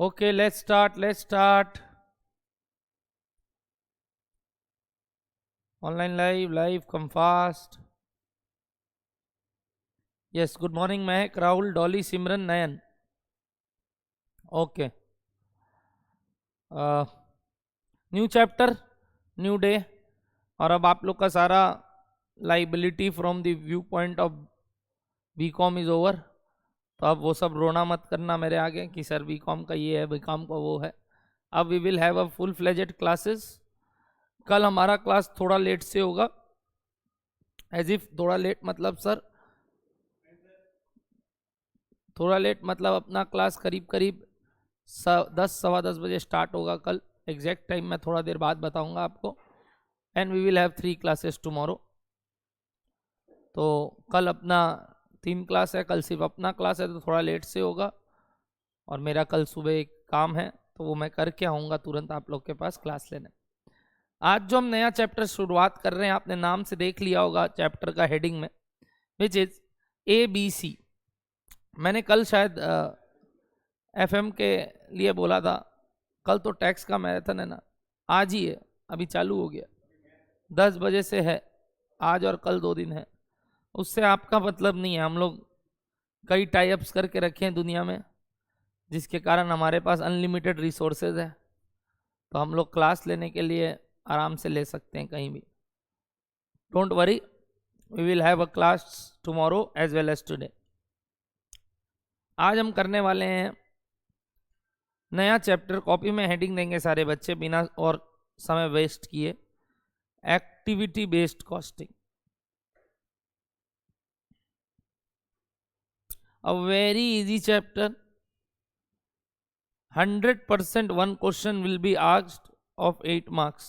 Okay, let's start. Online live, come fast. Yes, good morning Mehak, Rahul, Dolly, Simran, Nayan. Okay. New chapter, new day, और अब आप लोग का सारा liability from the view point of BCom is over. तो अब वो सब रोना मत करना मेरे आगे कि सर बीकॉम का ये है, बीकॉम का वो है. अब we will have a full fledged classes. कल हमारा क्लास थोड़ा लेट से होगा. एज इफ थोड़ा लेट मतलब सर, थोड़ा लेट मतलब अपना क्लास करीब 10 सवा 10 बजे स्टार्ट होगा कल. एग्जैक्ट टाइम मैं थोड़ा देर बाद बताऊंगा आपको. And we will have 3 classes tomorrow. तो कल अपना 3 क्लास है, कल सिर्फ अपना क्लास है तो थोड़ा लेट से होगा. और मेरा कल सुबह एक काम है तो वो मैं करके आऊँगा तुरंत आप लोग के पास क्लास लेने. आज जो हम नया चैप्टर शुरुआत कर रहे हैं, आपने नाम से देख लिया होगा चैप्टर का हेडिंग में, विच इज ABC. मैंने कल शायद FM के लिए बोला था. कल तो टैक्स का मैराथन है ना, आज ही है, अभी चालू हो गया, 10 बजे से है. आज और कल 2 दिन है. उससे आपका मतलब नहीं है. हम लोग कई टाई-अप्स करके रखे हैं दुनिया में, जिसके कारण हमारे पास अनलिमिटेड रिसोर्सेज है. तो हम लोग क्लास लेने के लिए आराम से ले सकते हैं कहीं भी. Don't worry, we will have a class tomorrow as well as today. आज हम करने वाले हैं नया चैप्टर. कॉपी में हेडिंग देंगे सारे बच्चे बिना और समय वेस्ट किए. Activity based costing. A very easy chapter. 100% one question will be asked of 8 marks.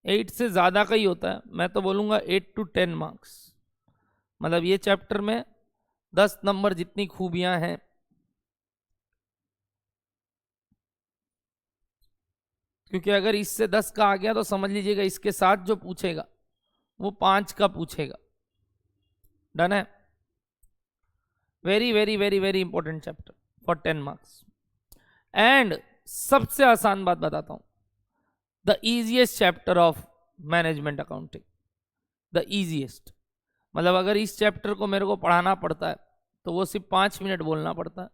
8 से ज़्यादा का ही होता है. मैं तो बोलूँगा 8 to 10 marks. मतलब ये चैप्टर में 10 नंबर जितनी खूबियां हैं, क्योंकि अगर इससे 10 का आ गया तो समझ लीजिएगा इसके साथ जो पूछेगा वो 5 का पूछेगा. डन है. Very very very very important chapter for 10 marks. And सबसे आसान बात बताता हूं, the easiest chapter of management accounting. The easiest मतलब अगर इस चैप्टर को मेरे को पढ़ाना पड़ता है तो वो सिर्फ 5 मिनट बोलना पड़ता है,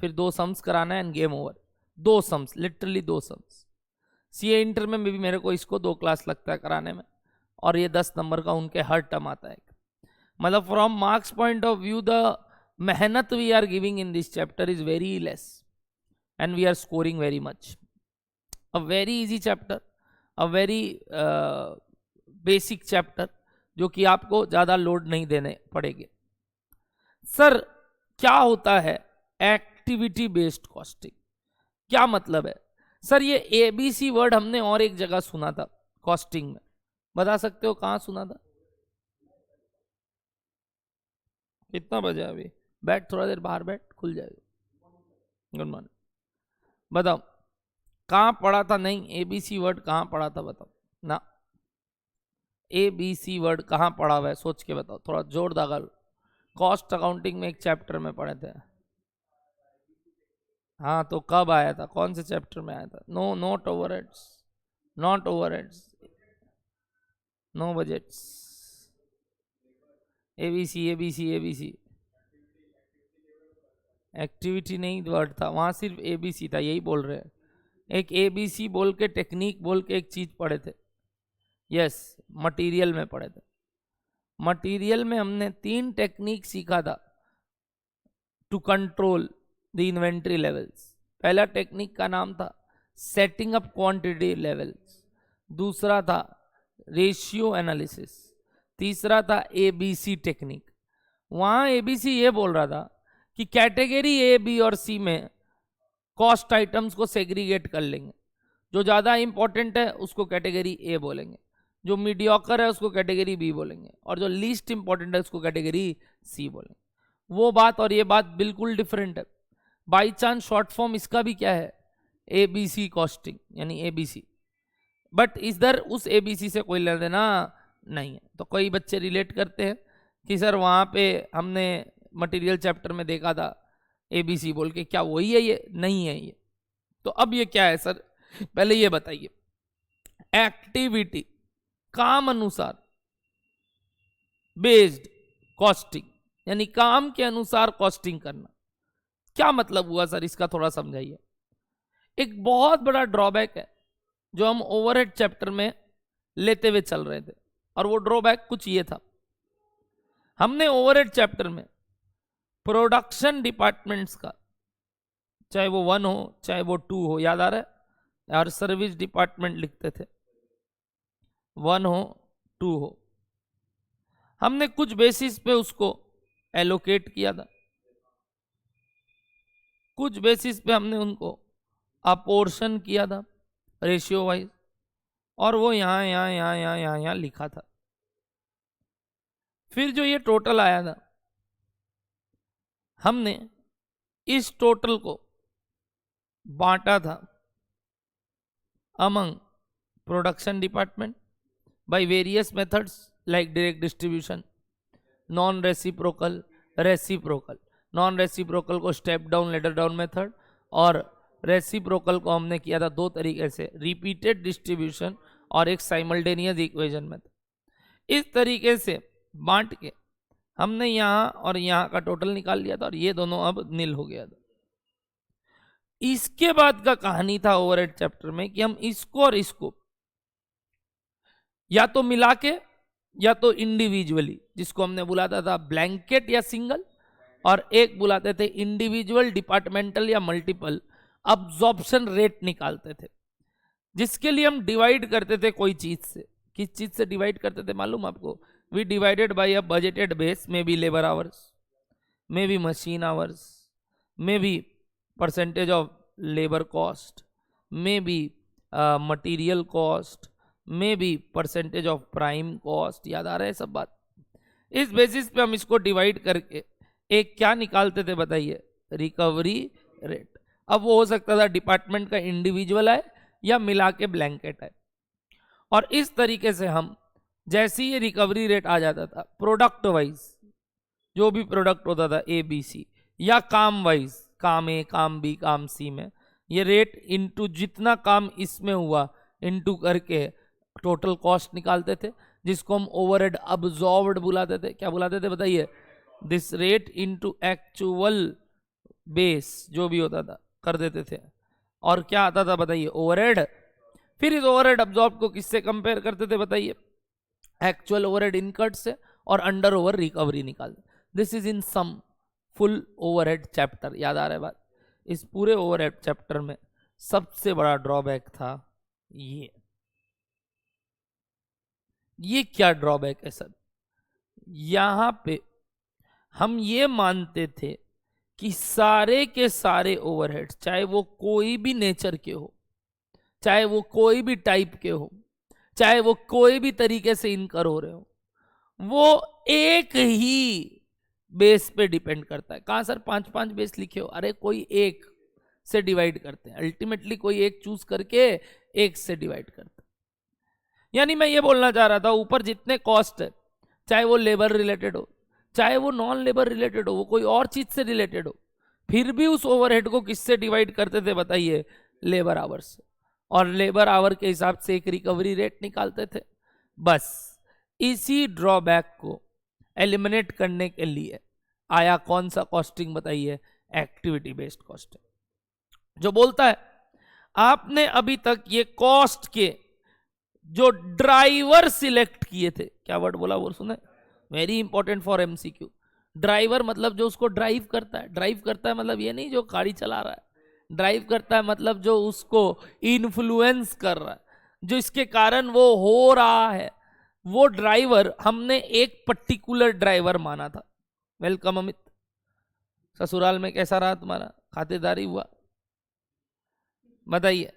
फिर 2 सम्स कराना है end game over. 2 sums, literally 2 sums. CA inter में भी मेरे को इसको 2 क्लास लगता है कराने में, और ये 10 नंबर का उनके हर टर्म आता है. मतलब from marks point of view the मेहनत we are giving in this chapter is very less and we are scoring very much. A very easy chapter, a very basic chapter, जो कि आपको ज़्यादा लोड नहीं देने पड़ेंगे. सर क्या होता है एक्टिविटी बेस्ड कॉस्टिंग? क्या मतलब है सर? ये ABC वर्ड हमने और एक जगह सुना था कॉस्टिंग में. बता सकते हो कहाँ सुना था? कितना बजा अभी? बैठ, थोड़ा देर बाहर बैठ, खुल जाएगा. Good morning. बताओ कहाँ पढ़ा था? नहीं, ABC वर्ड कहाँ पढ़ा था बताओ ना. ABC वर्ड कहाँ पढ़ा हुआ है? सोच के बताओ, थोड़ा जोर दागल. कॉस्ट अकाउंटिंग में एक चैप्टर में पढ़े थे. हाँ, तो कब आया था? कौन से चैप्टर में आया था? No, not overheads, not overheads, no budgets. ABC ABC ABC. Activity नहीं वर्ड था वहाँ, सिर्फ ABC था. यही बोल रहे हैं. एक ABC बोल के, टेक्निक बोल के एक चीज पढ़े थे. यस, मटेरियल में पढ़े थे. मटेरियल में हमने 3 टेक्निक सीखा था to control the inventory levels. पहला टेक्निक का नाम था सेटिंग अप क्वांटिटी लेवल्स. दूसरा था रेशियो एनालिसिस. तीसरा था ABC टेक्निक. वहाँ ABC ये बोल रहा था कि कैटेगरी A, B और C में कॉस्ट आइटम्स को सेग्रीगेट कर लेंगे. जो ज़्यादा इंपॉर्टेंट है उसको कैटेगरी A बोलेंगे, जो मीडियोकर है उसको कैटेगरी B बोलेंगे, और जो लीस्ट इंपॉर्टेंट है उसको कैटेगरी C बोलेंगे. वो बात और ये बात बिल्कुल डिफरेंट है. बाई चांस शॉर्ट फॉर्म इसका भी क्या है? ABC कॉस्टिंग, यानी ABC. बट इधर उस ABC से कोई लेना देना नहीं है. तो कई बच्चे रिलेट करते हैं कि सर वहाँ पे हमने मटेरियल चैप्टर में देखा था ABC बोल के, क्या वही है? ये नहीं है. ये तो अब ये क्या है सर, पहले ये बताइए, एक्टिविटी काम अनुसार बेस्ड कॉस्टिंग, यानी काम के अनुसार कॉस्टिंग करना, क्या मतलब हुआ सर, इसका थोड़ा समझाइए। एक बहुत बड़ा ड्रॉबैक है जो हम ओवरहेड चैप्टर में लेते हुए चल रहे थे, और वो ड्रॉबैक कुछ ये था, हमने ओवरहेड चैप्टर में प्रोडक्शन डिपार्टमेंट्स का, चाहे वो 1 हो चाहे वो 2 हो, याद आ रहा है, और सर्विस डिपार्टमेंट लिखते थे, 1 हो 2 हो, हमने कुछ बेसिस पे उसको एलोकेट किया था, कुछ बेसिस पे हमने उनको अपोर्शन किया था रेशियो वाइज, और वो यहां यहां यहां यहां यहां यहां लिखा था। फिर जो ये टोटल आया था, हमने इस टोटल को बांटा था among production department by various methods like direct distribution, non reciprocal, reciprocal. Non reciprocal को step down ladder down method, और रेसिप्रोकल को हमने किया था 2 तरीके से, रिपीटेड डिस्ट्रीब्यूशन और एक साइमल्टेनियस इक्वेशन मेथड। इस तरीके से बांट के हमने यहां और यहां का टोटल निकाल लिया था, और ये दोनों अब नील हो गया था। इसके बाद का कहानी था ओवरहेड चैप्टर में कि हम इसको और इसको या तो मिला के या तो इंडिविजुअली, जिसको हमने बुलाता था ब्लैंकेट या सिंगल, और एक बुलाते थे इंडिविजुअल, डिपार्टमेंटल या मल्टीपल अब्जॉर्प्शन रेट निकालते थे, जिसके लिए हम डिवाइड करते थे कोई चीज से। किस चीज से डिवाइड करते थे मालूम आपको? We divided by a budgeted base, may be labour hours, may be machine hours, may be percentage of labour cost, may be material cost, may be percentage of prime cost. याद आ रहा है सब बात? इस बेसिस पे हम इसको डिवाइड करके एक क्या निकालते थे बताइए? Recovery rate. अब वो हो सकता था डिपार्टमेंट का इंडिविजुअल है या मिला के ब्लैंकेट है, और इस तरीके से हम जैसे ही ये रिकवरी रेट आ जाता था प्रोडक्ट वाइज, जो भी प्रोडक्ट होता था ए बी सी, या काम वाइज, काम ए, काम बी, काम सी में, ये रेट इनटू जितना काम इसमें हुआ इनटू करके टोटल कॉस्ट निकालते थे, जिसको हम ओवरहेड अब्सॉर्ब्ड बुलाते थे। क्या बुलाते थे बताइए? This rate into actual base, जो भी होता था कर देते थे, और क्या आता था बताइए? ओवरहेड। फिर इस ओवरहेड अब्सॉर्ब को किससे कंपेयर करते थे बताइए? एक्चुअल ओवरहेड इनकट से, और अंडर ओवर रिकवरी निकाल। This is in some full overhead chapter. याद आ रहा है बात? इस पूरे ओवरहेड चैप्टर में सबसे बड़ा ड्रॉबैक था ये क्या ड्रॉबैक है सर? यहां पे हम ये मानते थे कि सारे के सारे ओवरहेड्स, चाहे वो कोई भी नेचर के हो, चाहे वो कोई भी टाइप के हो, चाहे वो कोई भी तरीके से इनकर हो रहे हो, वो एक ही बेस पे डिपेंड करता है। कहां सर 5-5 बेस लिखे हो? अरे कोई एक से डिवाइड करते हैं, अल्टीमेटली कोई एक चूज करके एक से डिवाइड करते हैं। यानी मैं ये बोलना चाह रहा था, ऊपर जितने कॉस्ट है, चाहे वो लेबर रिलेटेड हो, चाहे वो नॉन लेबर रिलेटेड हो, वो कोई और चीज से रिलेटेड हो, फिर भी उस ओवरहेड को किससे डिवाइड करते थे बताइए? लेबर आवर्स से, और लेबर आवर के हिसाब से एक रिकवरी रेट निकालते थे। बस इसी ड्रॉबैक को एलिमिनेट करने के लिए आया कौन सा कॉस्टिंग बताइए? एक्टिविटी बेस्ड कॉस्टिंग, जो बोलता है आपने अभी तक ये कॉस्ट के जो ड्राइवर सिलेक्ट किए थे, क्या वर्ड बोला वो सुने? Very important for MCQ. Driver मतलब जो उसको ड्राइव करता है। ड्राइव करता है मतलब ये नहीं जो गाड़ी चला रहा है, ड्राइव करता है मतलब जो उसको इन्फ्लुएंस कर रहा है, जो इसके कारण वो हो रहा है, वो ड्राइवर हमने एक पर्टिकुलर ड्राइवर माना था। वेलकम अमित, ससुराल में कैसा रहा तुम्हारा? खातिरदारी हुआ? बताइए।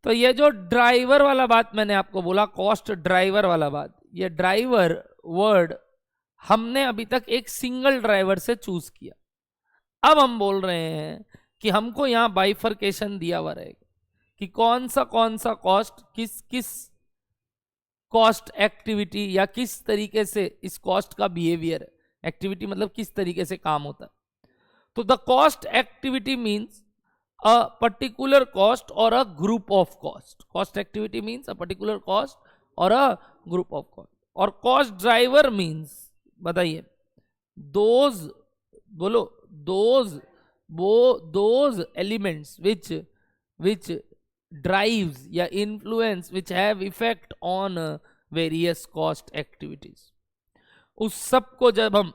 तो ये जो ड्राइवर वाला बात मैंने आपको बोला, कॉस्ट ड्राइवर वाला बात, ये ड्राइवर वर्ड हमने अभी तक एक सिंगल ड्राइवर से चूज किया। अब हम बोल रहे हैं कि हमको यहां बाइफर्केशन दिया हुआ रहेगा कि कौन सा कॉस्ट किस किस कॉस्ट एक्टिविटी या किस तरीके से इस कॉस्ट का बिहेवियर है। एक्टिविटी मतलब किस तरीके से काम होता है। तो the cost activity means a particular cost or a group of cost. Cost activity means a particular cost or a group of cost. और cost driver means, बताइए, those, बोलो, those elements which drives या influence which have effect on various cost activities. उस सब को जब हम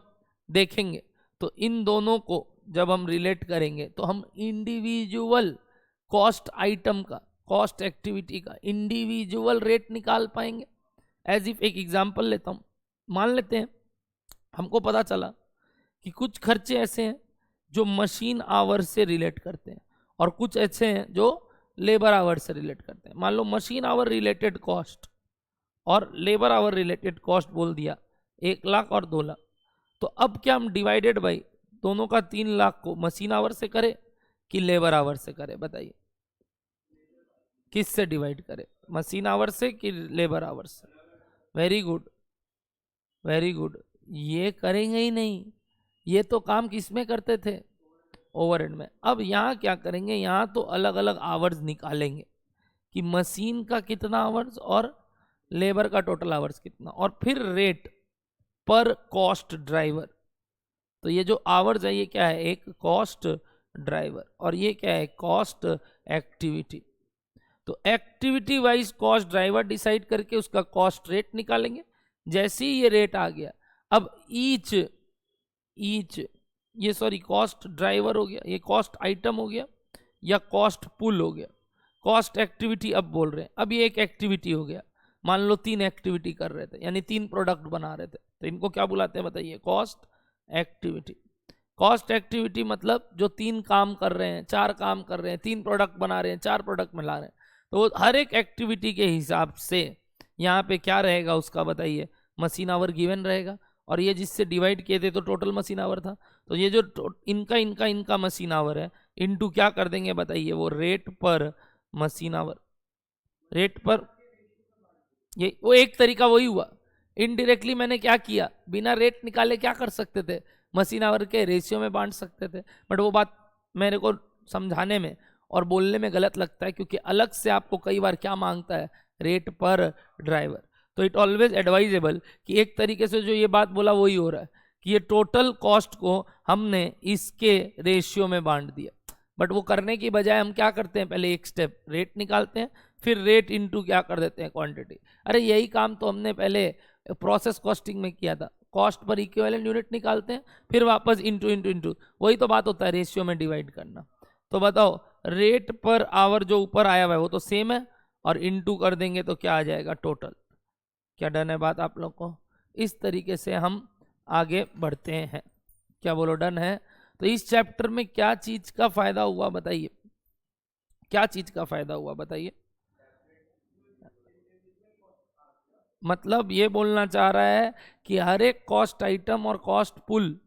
देखेंगे तो इन दोनों को जब हम रिलेट करेंगे तो हम इंडिविजुअल कॉस्ट आइटम का, कॉस्ट एक्टिविटी का इंडिविजुअल रेट निकाल पाएंगे. एज इफ एक एग्जांपल लेता हूं, मान लेते हैं हमको पता चला कि कुछ खर्चे ऐसे हैं जो मशीन आवर से रिलेट करते हैं और कुछ ऐसे हैं जो लेबर आवर से रिलेट करते हैं. मान लो मशीन आवर रिलेटेड कॉस्ट और लेबर आवर रिलेटेड कॉस्ट बोल दिया 1 लाख और 2 लाख. तो अब क्या हम डिवाइडेड बाई दोनों का 3 लाख को मशीन आवर से करें कि लेबर आवर से करें? बताइए, किस से डिवाइड करें, मशीन आवर से कि लेबर आवर से? Very good, very good. ये करेंगे ही नहीं, ये तो काम किस में करते थे? ओवरहेड में. अब यहाँ क्या करेंगे, यहाँ तो अलग अलग आवर्स निकालेंगे कि मशीन का कितना आवर्स और लेबर का टोटल आवर्स कितना, और फिर रेट पर कॉस्ट ड्राइवर. तो ये जो आवर्स है ये क्या है? एक कॉस्ट ड्राइवर. और ये क्या है? Cost activity. तो activity wise cost driver decide करके उसका कॉस्ट रेट निकालेंगे. जैसे ही ये रेट आ गया, अब ईच ये सॉरी कॉस्ट ड्राइवर हो गया, ये कॉस्ट आइटम हो गया या कॉस्ट पुल हो गया. कॉस्ट एक्टिविटी अब बोल रहे हैं, अब ये एक एक्टिविटी हो गया. मान लो 3 एक्टिविटी कर रहे थे, यानी 3 प्रोडक्ट बना रहे थे, तो इनको क्या बुलाते हैं बताइए? Cost activity. कॉस्ट एक्टिविटी मतलब जो 3 काम कर रहे हैं, 4 काम कर रहे हैं, 3 प्रोडक्ट बना रहे हैं, 4 प्रोडक्ट मिला रहे हैं, तो हर एक एक्टिविटी के हिसाब से यहाँ पे क्या रहेगा उसका बताइए? मशीन आवर गिवन रहेगा. और ये जिससे डिवाइड किए थे तो टोटल मशीन आवर था. तो ये जो इनका मशीन आवर है इनटू क्या कर देंगे बताइए? वो रेट पर मशीन आवर. रेट पर, ये वो एक तरीका वही हुआ. इनडायरेक्टली मैंने क्या किया, बिना रेट निकाले क्या कर सकते थे? मशीन आवर के रेशियो में बांट सकते थे. बट वो बात मेरे को समझाने में और बोलने में गलत लगता है, क्योंकि अलग से आपको कई बार क्या मांगता है? Rate per driver. तो इट ऑलवेज एडवाइजेबल कि एक तरीके से जो ये बात बोला वही हो रहा है कि ये टोटल कॉस्ट को हमने इसके रेशियो में बांट दिया. बट वो करने की बजाय हम क्या करते हैं? पहले एक स्टेप रेट निकालते हैं, फिर रेट इनटू क्या कर देते हैं? क्वांटिटी. अरे यही काम तो हमने पहले प्रोसेस कॉस्टिंग में किया था. कॉस्ट पर इक्विवेलेंट यूनिट निकालते हैं, फिर वापस इनटू. वही तो बात होता है रेशियो में डिवाइड करना. तो बताओ, रेट पर आवर जो ऊपर आया हुआ है वो तो सेम है, और इनटू कर देंगे तो क्या आ जाएगा? टोटल. क्या डन है बात आप लोग को? इस तरीके से हम आगे बढ़ते हैं. क्या बोलो, डन है? तो इस चैप्टर में क्या चीज का फायदा हुआ बताइए? क्या चीज का फायदा हुआ बताइए? मतलब ये बोलना चाह रहा है कि हर एक कॉस्ट आइटम और कॉस्ट पुल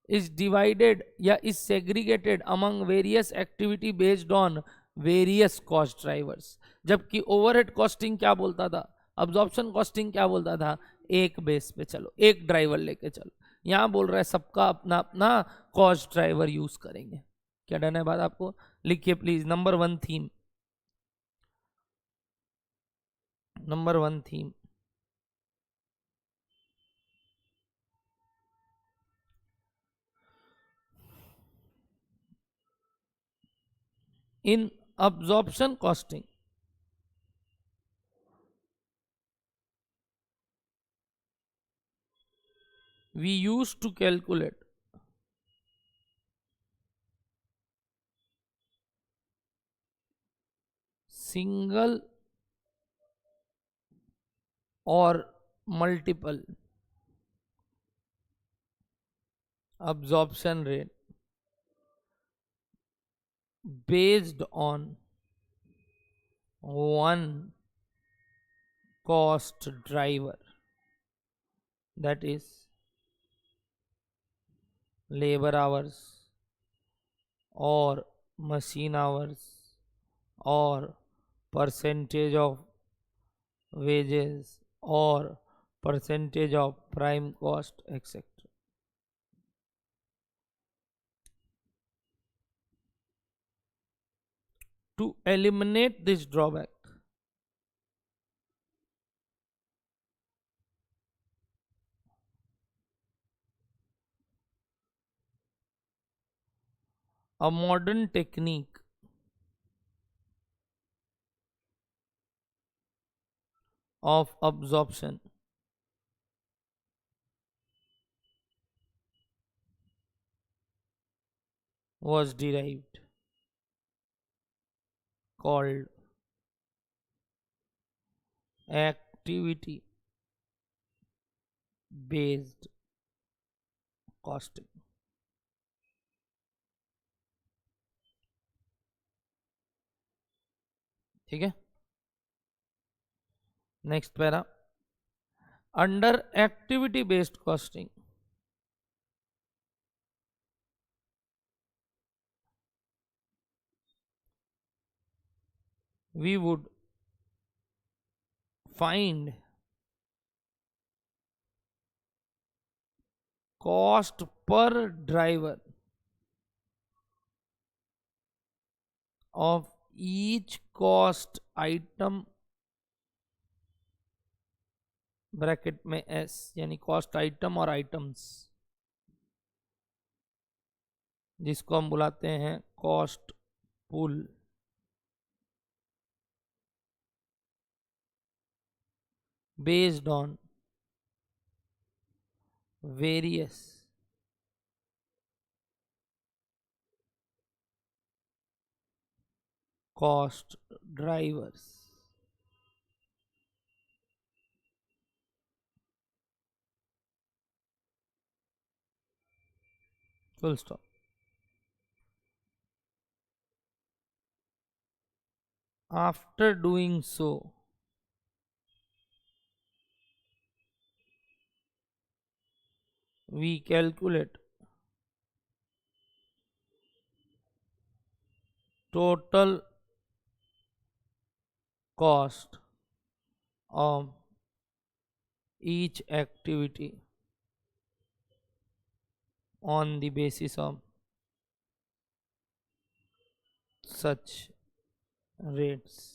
इज डिवाइडेड या is segregated among various activity based on various cost drivers. जबकि ओवरहेड कॉस्टिंग क्या बोलता था? अब्जॉर्प्शन कॉस्टिंग क्या बोलता था? एक बेस पे चलो, एक ड्राइवर लेके चलो. यहाँ बोल रहा है सबका अपना अपना कॉस्ट ड्राइवर यूज करेंगे. क्या डन है बात आपको? लिखिए please. Number 1 theme. Number 1 theme. In absorption costing, we used to calculate single or multiple absorption rate based on one cost driver, that is labor hours or machine hours or percentage of wages or percentage of prime cost, etc. To eliminate this drawback, a modern technique of absorption was derived, called activity based costing. ठीक है, next para. Under activity based costing we would find cost per driver of each cost item bracket में S, यानी cost item और items, जिसको हम बुलाते हैं cost pool, based on various cost drivers. Full stop. After doing so, we calculate total cost of each activity on the basis of such rates.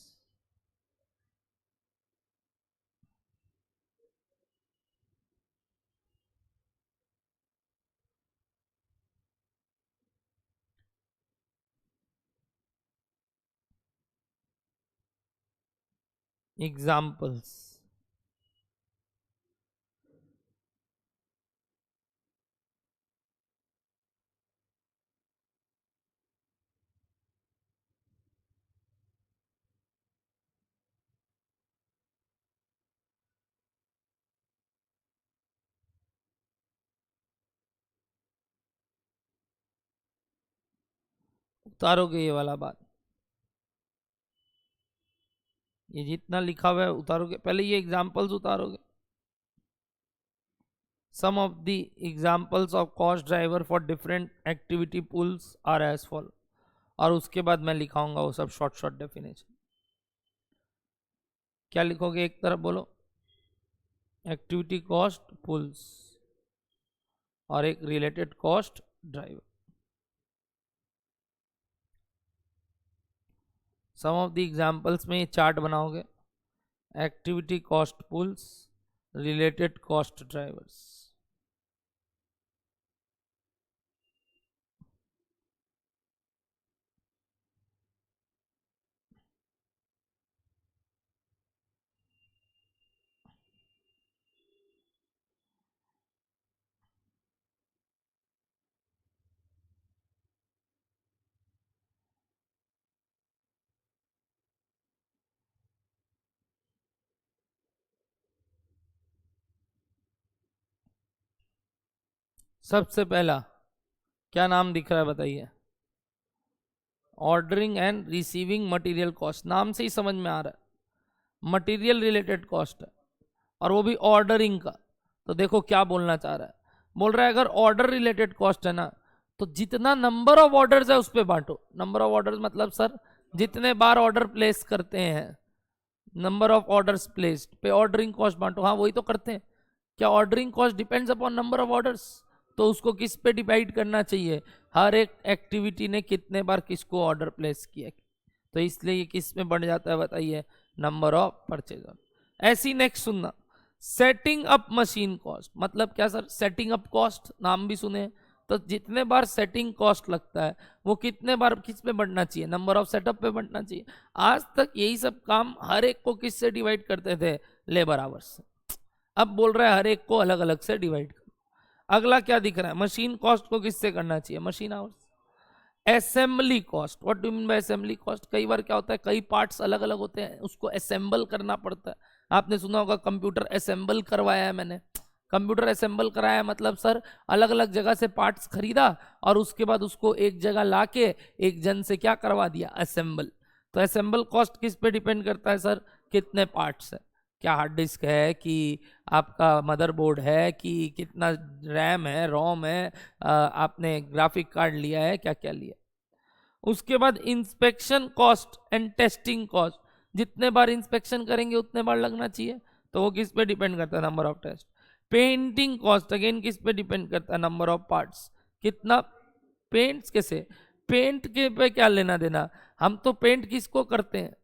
Examples. उतारोगे ये वाला बात, ये जितना लिखा हुआ है उतारोगे, पहले ये examples उतारोगे. Some of the examples of cost driver for different activity pools are as follow. और उसके बाद मैं लिखाऊंगा वो सब शॉर्ट शॉर्ट डेफिनेशन. क्या लिखोगे? एक तरफ बोलो एक्टिविटी कॉस्ट पुल्स और एक related cost driver. Some of the examples में ये चार्ट बनाओगे, activity cost pools, related cost drivers. सबसे पहला क्या नाम दिख रहा है बताइए? Ordering and receiving material cost. नाम से ही समझ में आ रहा है मटेरियल रिलेटेड कॉस्ट है और वो भी ऑर्डरिंग का. तो देखो क्या बोलना चाह रहा है, बोल रहा है अगर ऑर्डर रिलेटेड कॉस्ट है ना तो जितना नंबर ऑफ ऑर्डर्स है उस पर बांटो. नंबर ऑफ ऑर्डर्स मतलब सर जितने बार ऑर्डर प्लेस करते हैं, नंबर ऑफ ऑर्डर्स प्लेस्ड पे ऑर्डरिंग कॉस्ट बांटो. हाँ वही तो करते हैं. क्या ordering cost depends upon number of orders? तो उसको किस पे डिवाइड करना चाहिए? हर एक एक्टिविटी ने कितने बार किसको ऑर्डर प्लेस किया. तो इसलिए ये किस में बढ़ जाता है बताइए, नंबर ऑफ परचेज। ऐसी नेक्स्ट सुनना, सेटिंग अप मशीन कॉस्ट, मतलब क्या सर, सेटिंग अप कॉस्ट नाम भी सुने, तो जितने बार सेटिंग कॉस्ट लगता है वो कितने बार किस पे बढ़ना चाहिए, नंबर ऑफ सेटअप पे बढ़ना चाहिए। आज तक यही सब काम हर एक को किससे डिवाइड करते थे, लेबर आवर्स से। अब बोल रहा है हर एक को अलग अलग से डिवाइड कर। अगला क्या दिख रहा है, मशीन कॉस्ट को किससे करना चाहिए, machine hours. Assembly cost, what do mean by assembly cost, कई बार क्या होता है कई पार्ट्स अलग अलग होते हैं, उसको असेंबल करना पड़ता है। आपने सुना होगा कंप्यूटर असेंबल करवाया है मैंने, कंप्यूटर असेंबल कराया मतलब सर अलग अलग जगह से पार्ट्स खरीदा और उसके बाद उसको एक जगह लाके एक जन से क्या करवा दिया, असेंबल। तो असेंबल कॉस्ट किस पे डिपेंड करता है सर, कितने पार्ट्स है, क्या हार्ड डिस्क है कि आपका मदरबोर्ड है कि कितना रैम है, रोम है, आपने ग्राफिक कार्ड लिया है, क्या क्या लिया। उसके बाद inspection cost and testing cost, जितने बार इंस्पेक्शन करेंगे उतने बार लगना चाहिए, तो वो किस पे डिपेंड करता है, number of test. Painting cost again किस पे डिपेंड करता है, नंबर ऑफ पार्ट्स, कितना पेंट्स कैसे, पेंट के पे क्या लेना देना, हम तो पेंट किसको करते हैं,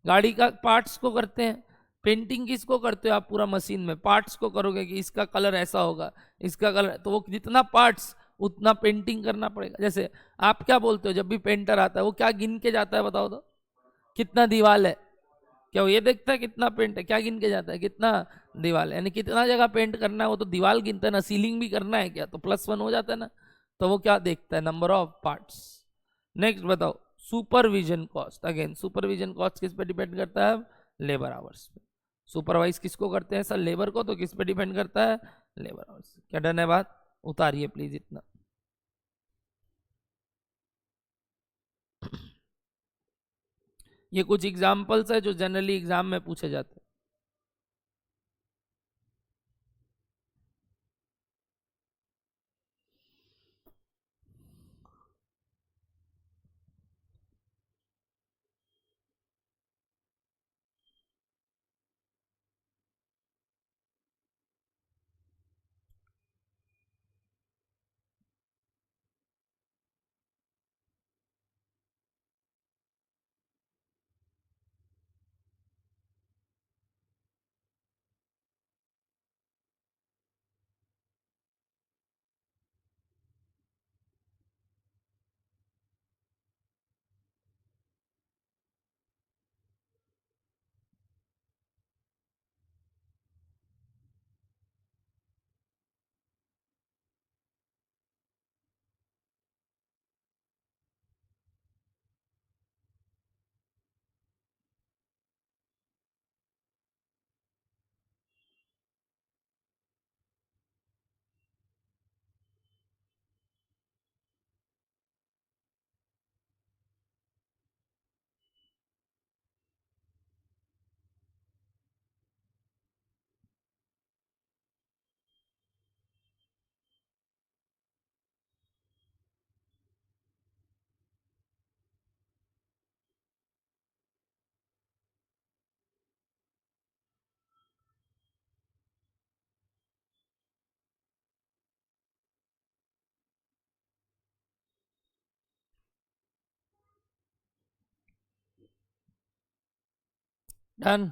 गाड़ी का पार्ट्स को करते हैं। पेंटिंग किसको करते हो आप, पूरा मशीन में पार्ट्स को करोगे कि इसका कलर ऐसा होगा, इसका कलर, तो वो जितना पार्ट्स उतना पेंटिंग करना पड़ेगा। जैसे आप क्या बोलते हो, जब भी पेंटर आता है वो क्या गिन के जाता है बताओ तो, कितना दीवार है, क्या वो ये देखता है कितना पेंट है, क्या गिन के जाता है, कितना दीवार है, यानी कितना जगह पेंट करना है, वो तो दीवार गिनता है ना, सीलिंग भी करना है क्या, तो +1 हो जाता है ना, तो वो क्या देखता है, नंबर ऑफ पार्ट्स। नेक्स्ट बताओ, supervision cost, again supervision cost किस पे डिपेंड करता है, लेबर आवर्स पे। सुपरवाइज किसको करते हैं सर, लेबर को, तो किस पे डिपेंड करता है, लेबर आवर्स। क्या डन है बात, उतारिए प्लीज इतना। ये कुछ एग्जाम्पल्स है जो जनरली एग्जाम में पूछे जाते हैं। Done,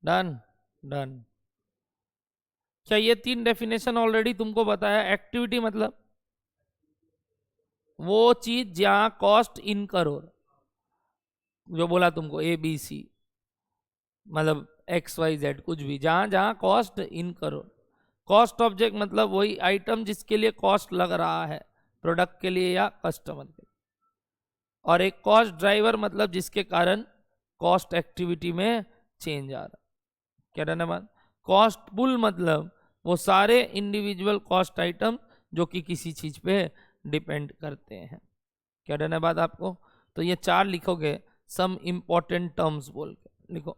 done, done. क्या ये 3 डेफिनेशन ऑलरेडी तुमको बताया, एक्टिविटी मतलब वो चीज जहां कॉस्ट इनकर हो, जो बोला तुमको ABC, मतलब XYZ कुछ भी, जहां जहां कॉस्ट इनकर हो। कॉस्ट ऑब्जेक्ट मतलब वही आइटम जिसके लिए कॉस्ट लग रहा है, प्रोडक्ट के लिए या कस्टमर के लिए। और एक कॉस्ट ड्राइवर मतलब जिसके कारण कॉस्ट एक्टिविटी में चेंज आ रहा है। क्या रहना बात, कॉस्ट पुल मतलब वो सारे इंडिविजुअल कॉस्ट आइटम जो कि किसी चीज पे डिपेंड करते हैं। क्या रहना बात आपको, तो ये 4 लिखोगे, सम इंपॉर्टेंट टर्म्स बोल के लिखो,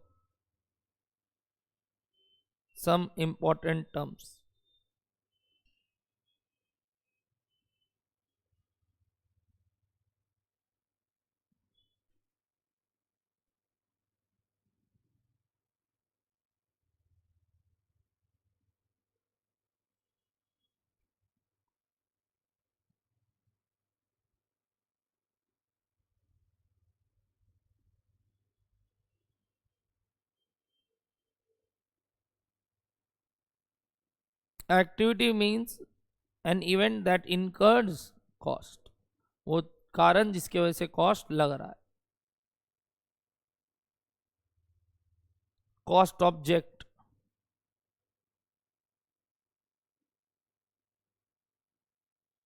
some important terms. Activity means an event that incurs cost, वो कारण जिसकी वजह से कॉस्ट लग रहा है। कॉस्ट ऑब्जेक्ट,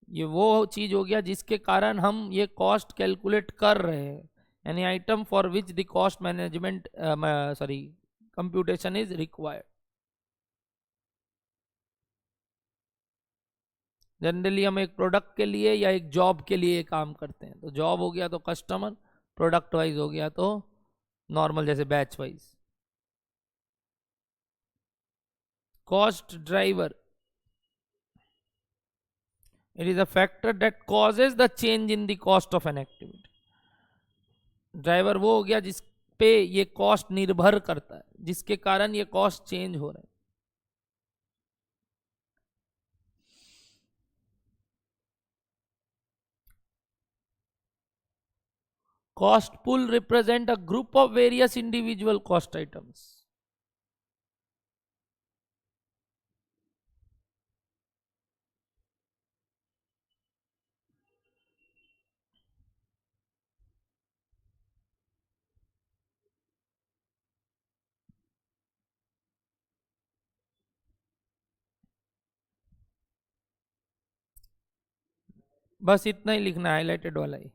ये वो चीज हो गया जिसके कारण हम ये कॉस्ट कैलकुलेट कर रहे हैं। Any item for which the cost management computation is required. Generally हम एक प्रोडक्ट के लिए या एक जॉब के लिए काम करते हैं, तो जॉब हो गया तो कस्टमर, प्रोडक्ट वाइज हो गया तो नॉर्मल जैसे batch wise. Cost driver, it is a factor that causes the change in the cost of an activity। Driver वो हो गया जिस पे ये कॉस्ट निर्भर करता है, जिसके कारण ये कॉस्ट चेंज हो रहा है। Cost pool represent a group of various individual cost items. बस इतना ही लिखना है, हाईलाइटेड वाला ही।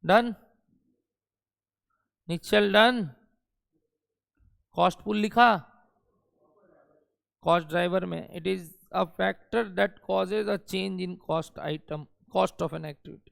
Done, Nishchal done. Cost pool लिखा। कॉस्ट ड्राइवर में it is a factor that causes a change in cost item, cost of an activity.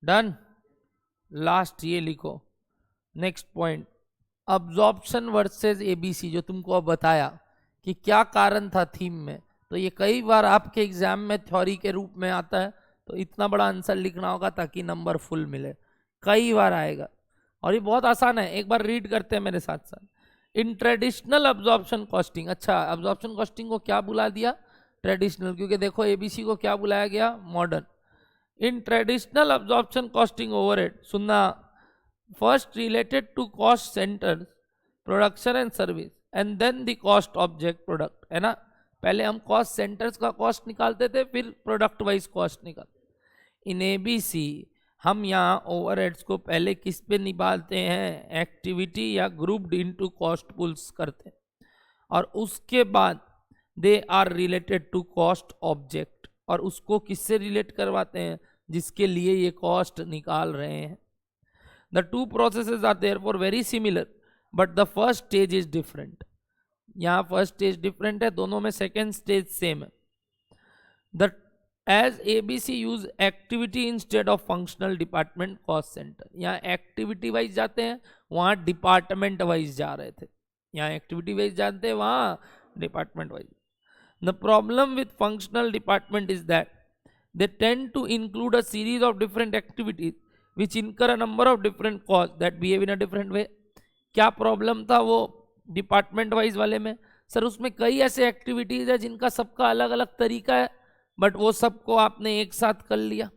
Done, last ये लिखो। Next point, absorption versus ABC, जो तुमको अब बताया कि क्या कारण था थीम में। तो ये कई बार आपके एग्जाम में थ्योरी के रूप में आता है, तो इतना बड़ा आंसर लिखना होगा ताकि नंबर फुल मिले। कई बार आएगा और ये बहुत आसान है, एक बार रीड करते हैं मेरे साथ साथ। इन ट्रेडिशनल अब्जॉर्प्शन कॉस्टिंग, अच्छा अब्जॉर्प्शन कॉस्टिंग को क्या बुला दिया, ट्रेडिशनल, क्योंकि देखो एबीसी को क्या बुलाया गया, modern. In traditional absorption costing overhead, सुनना, first related to cost centers, production and service, and then the cost object product, है ना। पहले हम कॉस्ट सेंटर्स का कॉस्ट निकालते थे, फिर प्रोडक्ट वाइज कॉस्ट निकालते। इन एबीसी हम यहाँ ओवरहेड्स को पहले किस पे निकालते हैं, एक्टिविटी या ग्रुप्ड इनटू कॉस्ट पुल्स करते हैं, और उसके बाद they are related to cost object, और उसको किससे रिलेट करवाते हैं, जिसके लिए ये कॉस्ट निकाल रहे हैं। The two processes are therefore very similar, but the first stage is different। यहाँ फर्स्ट स्टेज डिफरेंट है, दोनों में सेकेंड स्टेज सेम है। The as ABC use activity instead of functional department cost center, यहाँ activity wise जाते हैं, वहाँ department wise जा रहे थे। यहाँ एक्टिविटी वाइज जानते हैं, वहाँ department wise. The problem with functional department is that they tend to include a series of different activities which incur a number of different costs that behave in a different way। क्या problem था वो department wise वाले में, sir उसमें कई ऐसे activities है जिनका सबका अलग अलग तरीका है, बट वो सबको आपने एक साथ कर लिया।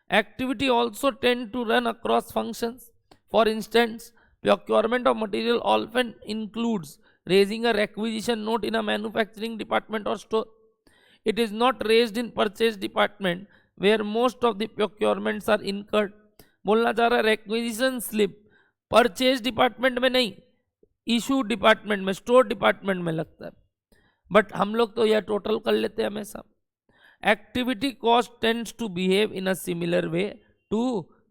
Activity also tend to run across functions. For instance, procurement of material ऑल्फन includes raising a requisition note in a manufacturing department or store। It is not raised in purchase department where most of the procurements are incurred। बोलना चाह रहा है requisition slip purchase department में नहीं, issue department में, store department में लगता है, बट हम लोग तो यह टोटल कर लेते हैं हमेशा। Activity cost tends to behave in a similar way to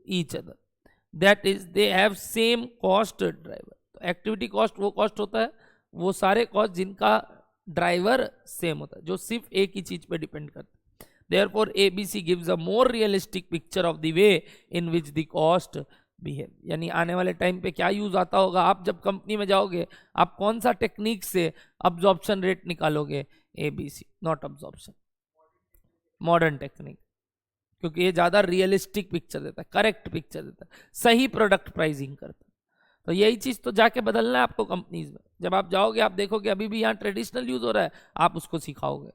each other, that is they have same cost driver. तो एक्टिविटी कॉस्ट वो कॉस्ट होता है, वो सारे कॉस्ट जिनका ड्राइवर सेम होता है, जो सिर्फ एक ही चीज पे डिपेंड करता है। Therefore ABC gives a more realistic picture of the way in which the cost behave. यानी आने वाले टाइम पे क्या यूज आता होगा, आप जब कंपनी में जाओगे आप कौन सा टेक्निक से अब्जॉर्प्शन रेट निकालोगे, ABC, not absorption, modern technique, क्योंकि ये ज्यादा रियलिस्टिक पिक्चर देता है, करेक्ट पिक्चर देता है, सही प्रोडक्ट प्राइसिंग करता है। तो यही चीज तो जाके बदलना है आपको कंपनीज में। जब आप जाओगे आप देखोगे अभी भी यहाँ ट्रेडिशनल यूज हो रहा है, आप उसको सिखाओगे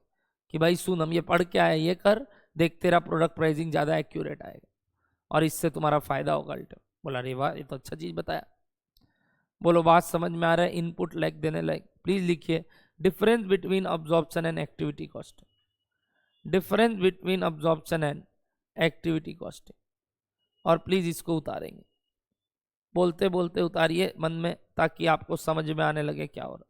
कि भाई सुन हम ये पढ़ के आए, ये कर, देख तेरा प्रोडक्ट प्राइसिंग ज्यादा एक्यूरेट आएगा और इससे तुम्हारा फायदा होगा अल्टीमेट। बोला अरे वाह ये तो अच्छा चीज बताया। बोलो बात समझ में आ रहा है? इनपुट लाइक देने लाइक प्लीज लिखिए, difference between absorption and activity costing, difference between absorption and activity costing, और प्लीज इसको उतारेंगे, बोलते बोलते उतारिए मन में ताकि आपको समझ में आने लगे क्या हो रहा है।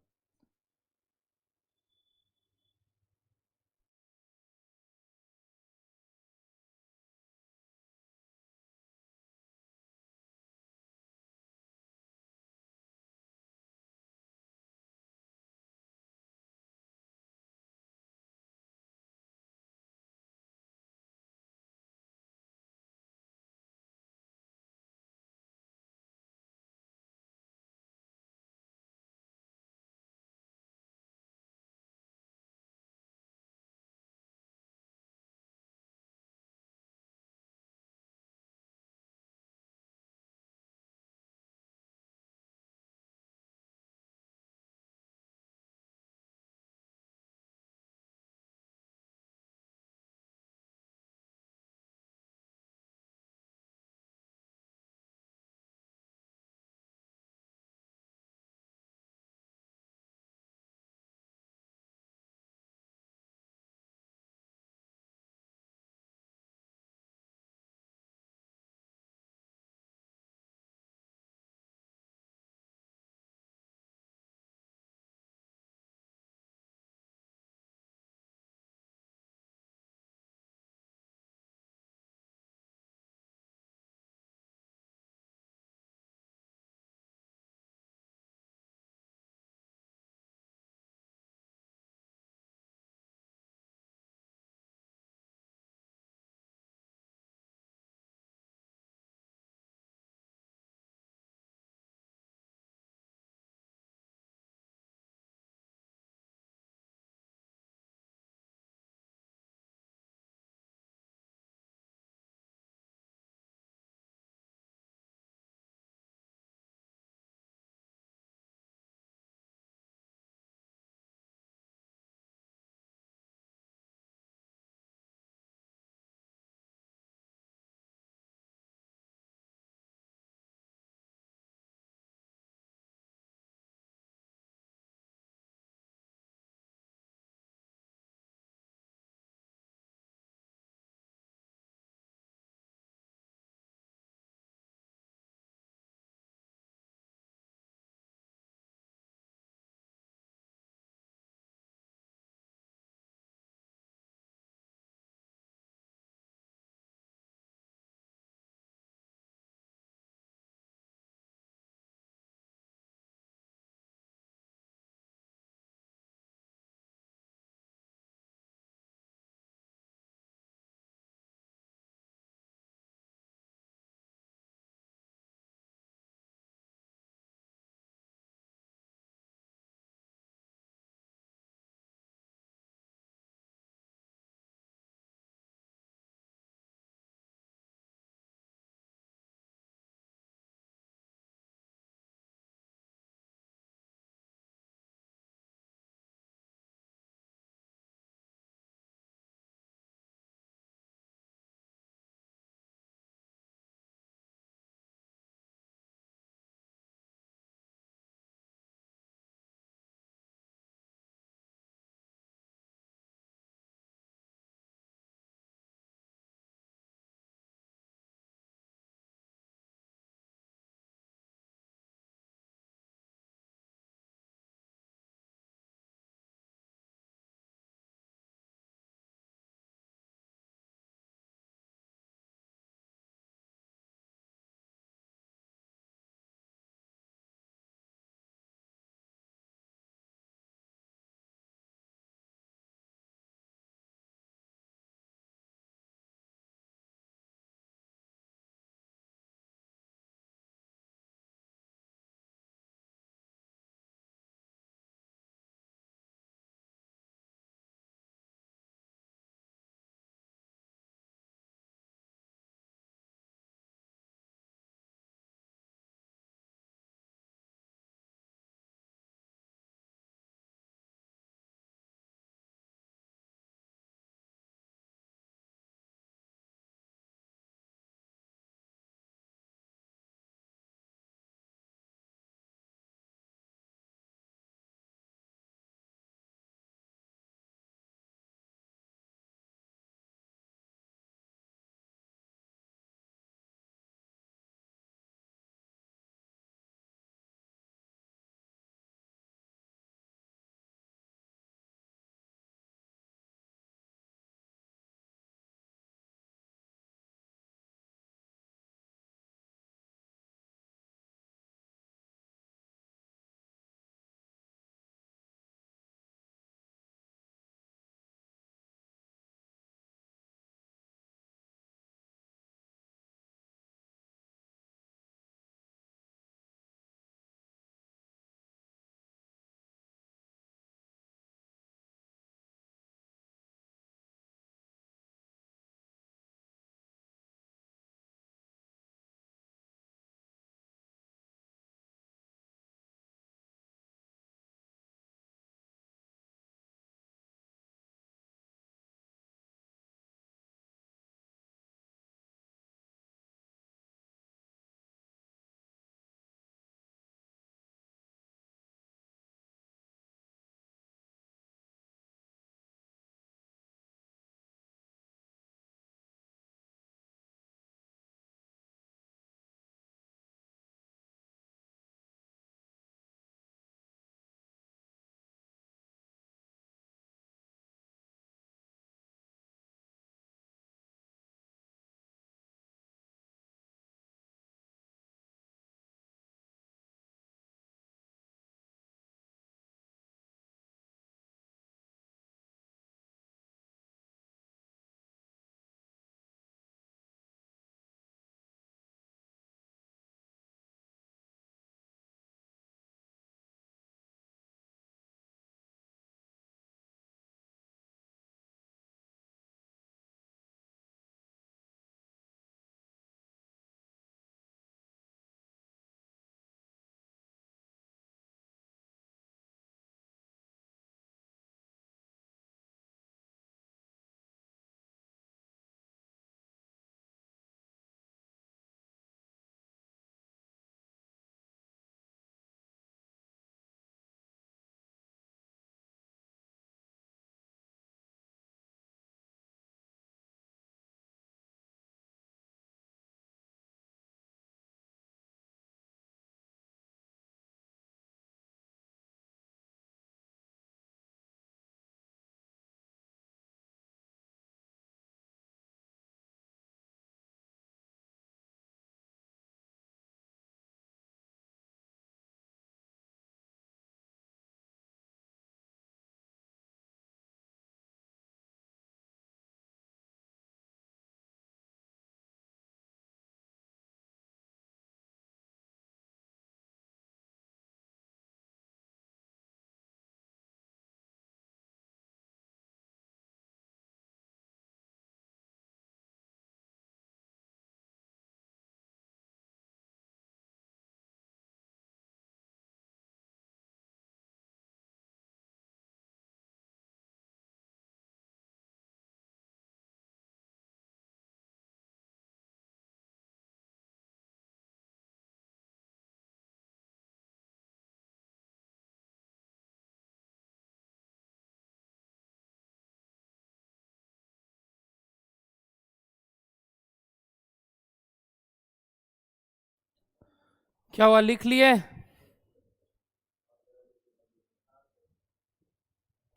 क्या हुआ, लिख लिए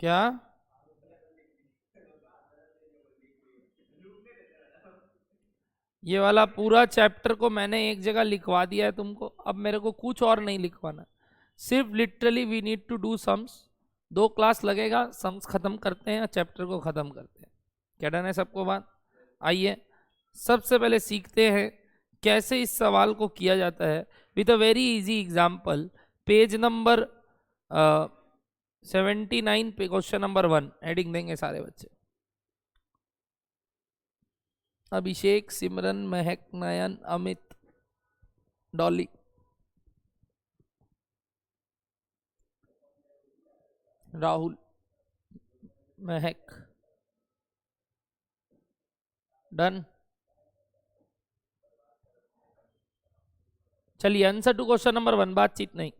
क्या? ये वाला पूरा चैप्टर को मैंने एक जगह लिखवा दिया है तुमको, अब मेरे को कुछ और नहीं लिखवाना, सिर्फ literally we need to do sums. 2 class लगेगा, सम्स खत्म करते हैं, चैप्टर को खत्म करते हैं। क्या डन है सबको बात? आइए सबसे पहले सीखते हैं कैसे इस सवाल को किया जाता है with a very easy example. Page number 79 पे क्वेश्चन नंबर 1 हेडिंग देंगे सारे बच्चे। अभिषेक, सिमरन, महक, नयन, अमित, डॉली। राहुल, महक, डन। चलिए आंसर टू क्वेश्चन नंबर 1, बातचीत नहीं।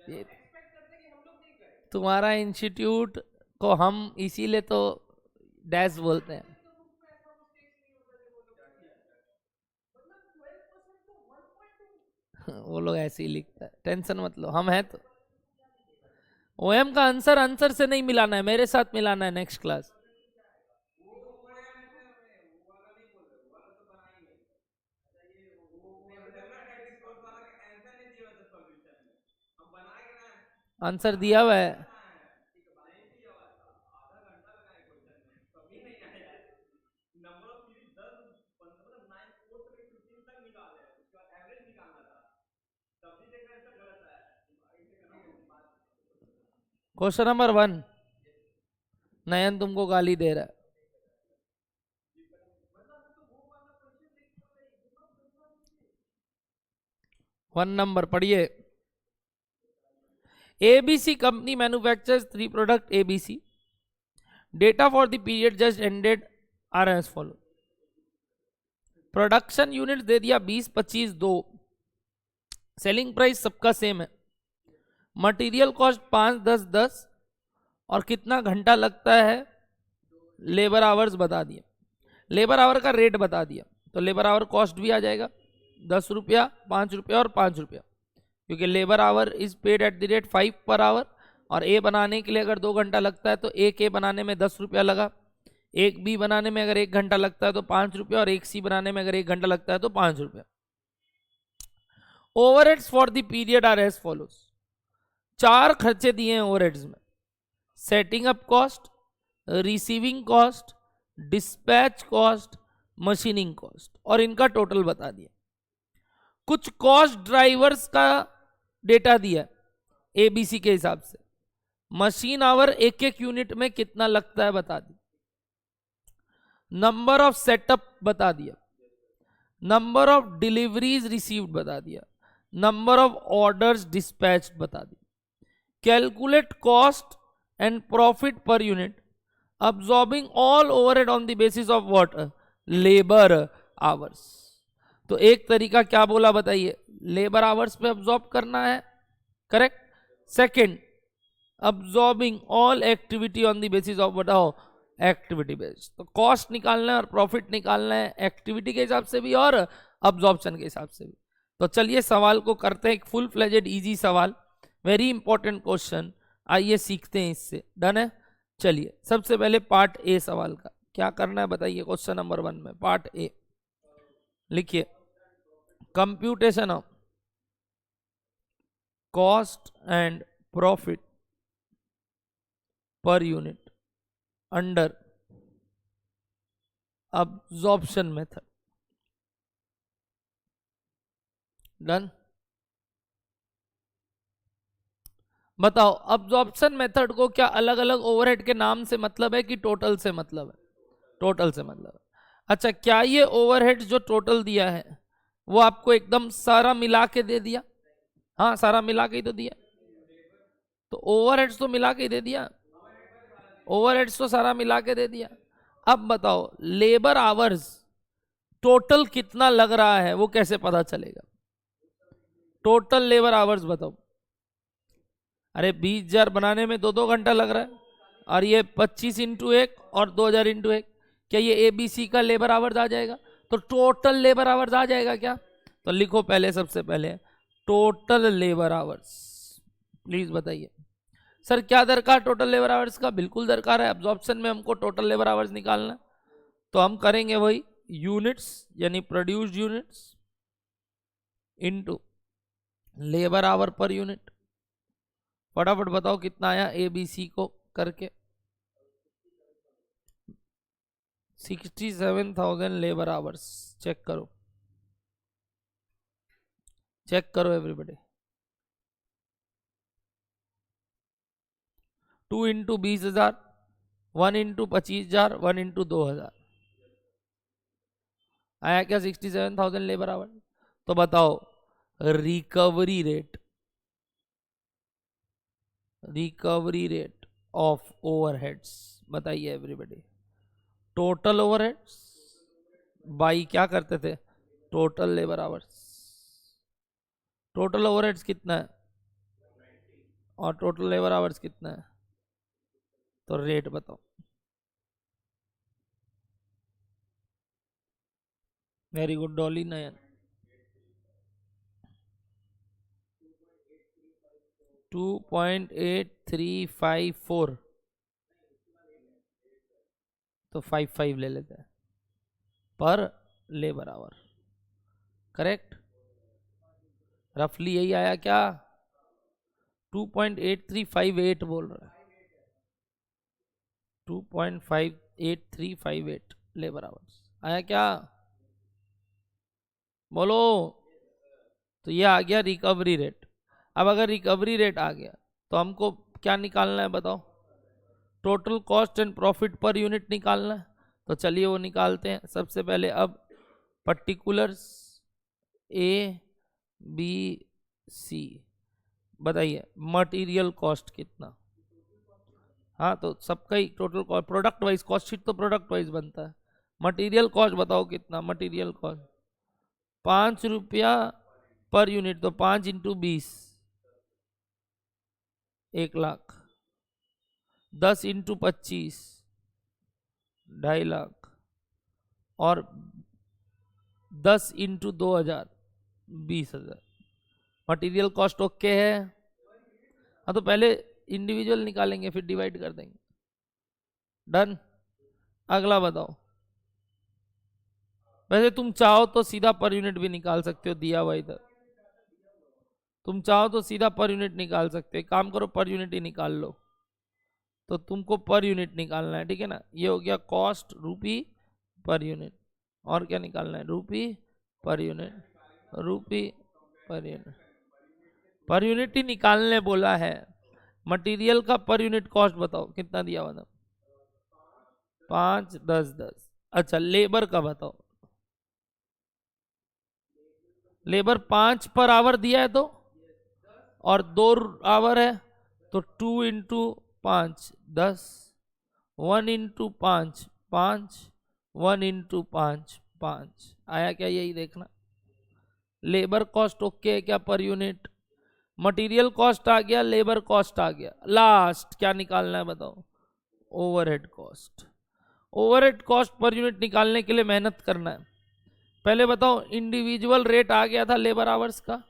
ये तुम्हारा इंस्टीट्यूट को हम इसीलिए तो डैश बोलते हैं। वो लोग ऐसे ही लिखता है, टेंशन मत लो, हम हैं तो। ओएम का आंसर आंसर से नहीं मिलाना है, मेरे साथ मिलाना है नेक्स्ट क्लास। आंसर दिया हुआ है। क्वेश्चन नंबर 1, नयन तुमको गाली दे रहा है। 1 नंबर पढ़िए। ABC company manufactures 3 product ABC. Data for the period just ended are as follow. Production unit दे दिया 20, 25, 2। सेलिंग प्राइस सबका सेम है। मटेरियल कॉस्ट 5, 10, 10 और कितना घंटा लगता है, लेबर आवर्स बता दिया, लेबर आवर का रेट बता दिया, तो लेबर आवर कॉस्ट भी आ जाएगा 10 रुपया, 5 रुपया और 5 रुपया, क्योंकि labour our is paid at the rate 5 per hour. और ए बनाने के लिए अगर 2 घंटा लगता है तो एक ए बनाने में 10 रुपया लगा, एक बी बनाने में अगर 1 घंटा लगता है तो 5 रुपया, और एक सी बनाने में अगर 1 घंटा लगता है तो 5 रुपया। Overheads for the period are as follows. 4 खर्चे दिए हैं ओवरहेड्स में, setting up cost, receiving cost, dispatch cost, machining cost, और इनका टोटल बता दिया। कुछ कॉस्ट ड्राइवर्स का डेटा दिया एबीसी के हिसाब से। मशीन आवर एक एक यूनिट में कितना लगता है बता दिया। नंबर ऑफ सेटअप बता दिया, नंबर ऑफ डिलीवरीज रिसीव्ड बता दिया, नंबर ऑफ ऑर्डर्स डिस्पैच बता दिया। Calculate cost and profit per unit absorbing all overhead on the basis of what, labour hours. तो एक तरीका क्या बोला बताइए, लेबर आवर्स पे अब्सॉर्ब करना है, correct. Second, absorbing all activity on the basis of बताओ एक्टिविटी बेस्ड। तो कॉस्ट निकालना है और प्रॉफिट निकालना है एक्टिविटी के हिसाब से भी और अब्सॉर्प्शन के हिसाब से भी। तो चलिए सवाल को करते हैं, एक फुल फ्लेजेड इजी सवाल, वेरी इंपॉर्टेंट क्वेश्चन, आइए सीखते हैं इससे। डन है? चलिए सबसे पहले पार्ट ए सवाल का क्या करना है बताइए। क्वेश्चन नंबर 1 में पार्ट ए लिखिए, computation of cost and profit per unit under absorption method. Done? बताओ अब्सॉर्प्शन मेथड को क्या अलग अलग ओवरहेड के नाम से मतलब है कि टोटल से मतलब है? टोटल से मतलब है। अच्छा, क्या ये ओवरहेड जो टोटल दिया है वो आपको एकदम सारा मिला के दे दिया? हाँ सारा मिला के ही तो दिया। ओवरहेड्स तो मिला के दे दिया, ओवरहेड्स तो सारा मिला के दे दिया। अब बताओ लेबर आवर्स टोटल कितना लग रहा है वो कैसे पता चलेगा? टोटल लेबर आवर्स बताओ। अरे 20,000 बनाने में 2-2 घंटा लग रहा है, और ये 25 इंटू 1 और 2,000 इंटू 1, क्या ये ABC का लेबर आवर्स आ जाएगा? तो टोटल लेबर आवर्स आ जाएगा क्या? तो लिखो पहले, सबसे पहले टोटल लेबर आवर्स। प्लीज बताइए सर क्या दरकार टोटल लेबर आवर्स का? बिल्कुल दरकार है। एब्जॉर्प्शन में हमको टोटल लेबर आवर्स निकालना है, तो हम करेंगे वही यूनिट्स यानी produced units into labour our per unit. फटाफट बताओ कितना आया ABC को करके? 67,000 लेबर आवर्स। चेक करो, चेक करो एवरीबॉडी। 2 इंटू 20,000, 1 इंटू 25,000, 1 इंटू 2,000, आया क्या 67,000 लेबर आवर? तो बताओ recovery rate, recovery rate of overheads बताइए एवरीबॉडी। टोटल ओवरहेड्स बाई क्या करते थे? Total labour hours. Total overheads कितना है और टोटल लेबर आवर्स कितना है? तो रेट बताओ। वेरी गुड डॉली नयन। 2.8354, तो 55 ले लेते हैं पर लेबर आवर। करेक्ट, रफली यही आया क्या? 2.8358 बोल रहा है, 2.58358 लेबर आवर्स आया क्या? बोलो। तो ये आ गया रिकवरी रेट। अब अगर रिकवरी रेट आ गया तो हमको क्या निकालना है बताओ? Total cost and profit per unit निकालना है। तो चलिए वो निकालते हैं सबसे पहले। अब पर्टिकुलर्स ABC बताइए मटेरियल कॉस्ट कितना? हाँ तो सबका ही total cost, product wise cost sheet तो प्रोडक्ट वाइज बनता है। मटेरियल कॉस्ट बताओ कितना? मटेरियल कॉस्ट 5 रुपया पर यूनिट, तो 5 इंटू 20 1,00,000, 10 इंटू 25 2,50,000, और 10 इंटू 2,000 20,000। मटेरियल कॉस्ट ओके है? हाँ तो पहले इंडिविजुअल निकालेंगे फिर डिवाइड कर देंगे। डन। अगला बताओ। वैसे तुम चाहो तो सीधा पर यूनिट भी निकाल सकते हो, दिया हुआ इधर। तुम चाहो तो सीधा पर यूनिट निकाल सकते हो, काम करो पर यूनिट ही निकाल लो। तो तुमको पर यूनिट निकालना है, ठीक है ना? ये हो गया कॉस्ट रूपी पर यूनिट, और क्या निकालना है? रूपी पर यूनिट, रूपी पर यूनिट, पर यूनिट ही निकालने बोला है। मटेरियल का पर यूनिट कॉस्ट बताओ कितना दिया हुआ था? 5, 10, 10। अच्छा लेबर का बताओ। लेबर 5 पर आवर दिया है तो, और 2 आवर है तो 2 इंटू 5 10, 1 इंटू 5 5, 1 इंटू 5 5। आया क्या? यही देखना। लेबर कॉस्ट ओके है क्या पर यूनिट? मटेरियल कॉस्ट आ गया, लेबर कॉस्ट आ गया। लास्ट क्या निकालना है बताओ? Overhead cost. Overhead cost per unit निकालने के लिए मेहनत करना है। पहले बताओ इंडिविजुअल रेट आ गया था लेबर आवर्स का,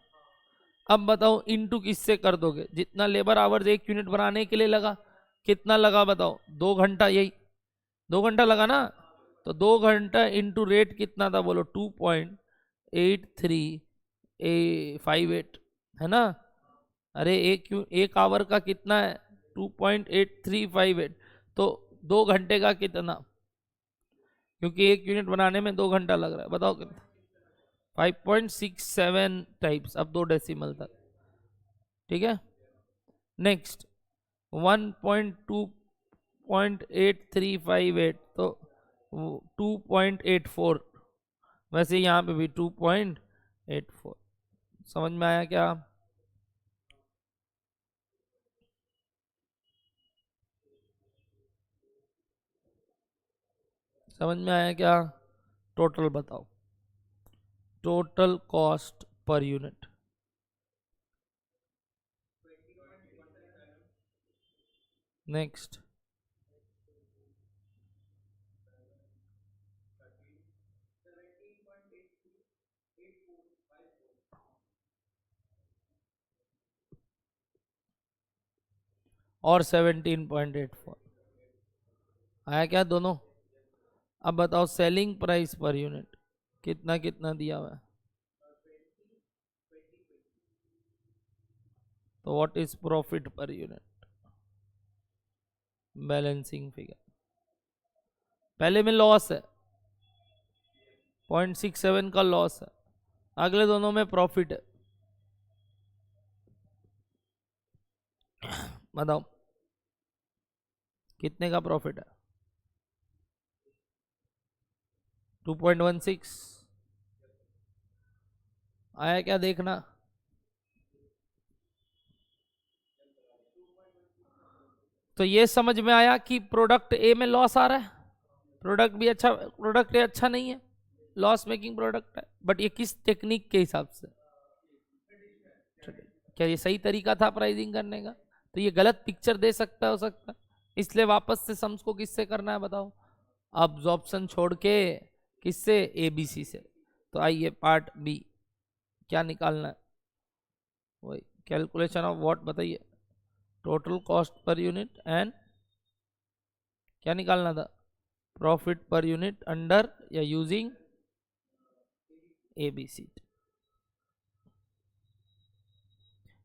अब बताओ इनटू किससे कर दोगे? जितना लेबर आवर्स 1 यूनिट बनाने के लिए लगा, कितना लगा बताओ? 2 घंटा, यही 2 घंटा लगा ना? तो 2 घंटा इंटू रेट कितना था बोलो? 2.8358 है ना? अरे एक आवर का कितना है? 2.8358, तो 2 घंटे का कितना? क्योंकि 1 यूनिट बनाने में 2 घंटा लग रहा है, बताओ कितना? 5.67 टाइप्स, अब 2 डेसिमल तक, ठीक है। नेक्स्ट 1.2.8358, तो 2.84, वैसे यहाँ पे भी 2.84। समझ में आया क्या? समझ में आया क्या? टोटल बताओ, total cost per unit. Next, और 17.84 आया क्या दोनों? अब बताओ सेलिंग प्राइस पर यूनिट कितना कितना दिया हुआ है, तो what is profit per unit? Balancing figure, पहले में लॉस है, 0.67 का लॉस है, अगले दोनों में प्रॉफिट है। बताओ कितने का प्रॉफिट है? 2.16 आया क्या देखना? तो ये समझ में आया कि प्रोडक्ट ए में लॉस आ रहा है, प्रोडक्ट भी अच्छा, प्रोडक्ट ए अच्छा नहीं है, लॉस मेकिंग प्रोडक्ट है, बट ये किस टेक्निक के हिसाब से? क्या ये सही तरीका था प्राइसिंग करने का? तो ये गलत पिक्चर दे सकता हो सकता है, इसलिए वापस से सम्स को किससे करना है बताओ? अब्जॉर्प्शन छोड़ के किससे? एबीसी से। तो आइए पार्ट बी, क्या निकालना है? वही कैलकुलेशन ऑफ व्हाट बताइए? Total cost per unit and क्या निकालना था? प्रॉफिट पर यूनिट अंडर या यूजिंग एबीसी।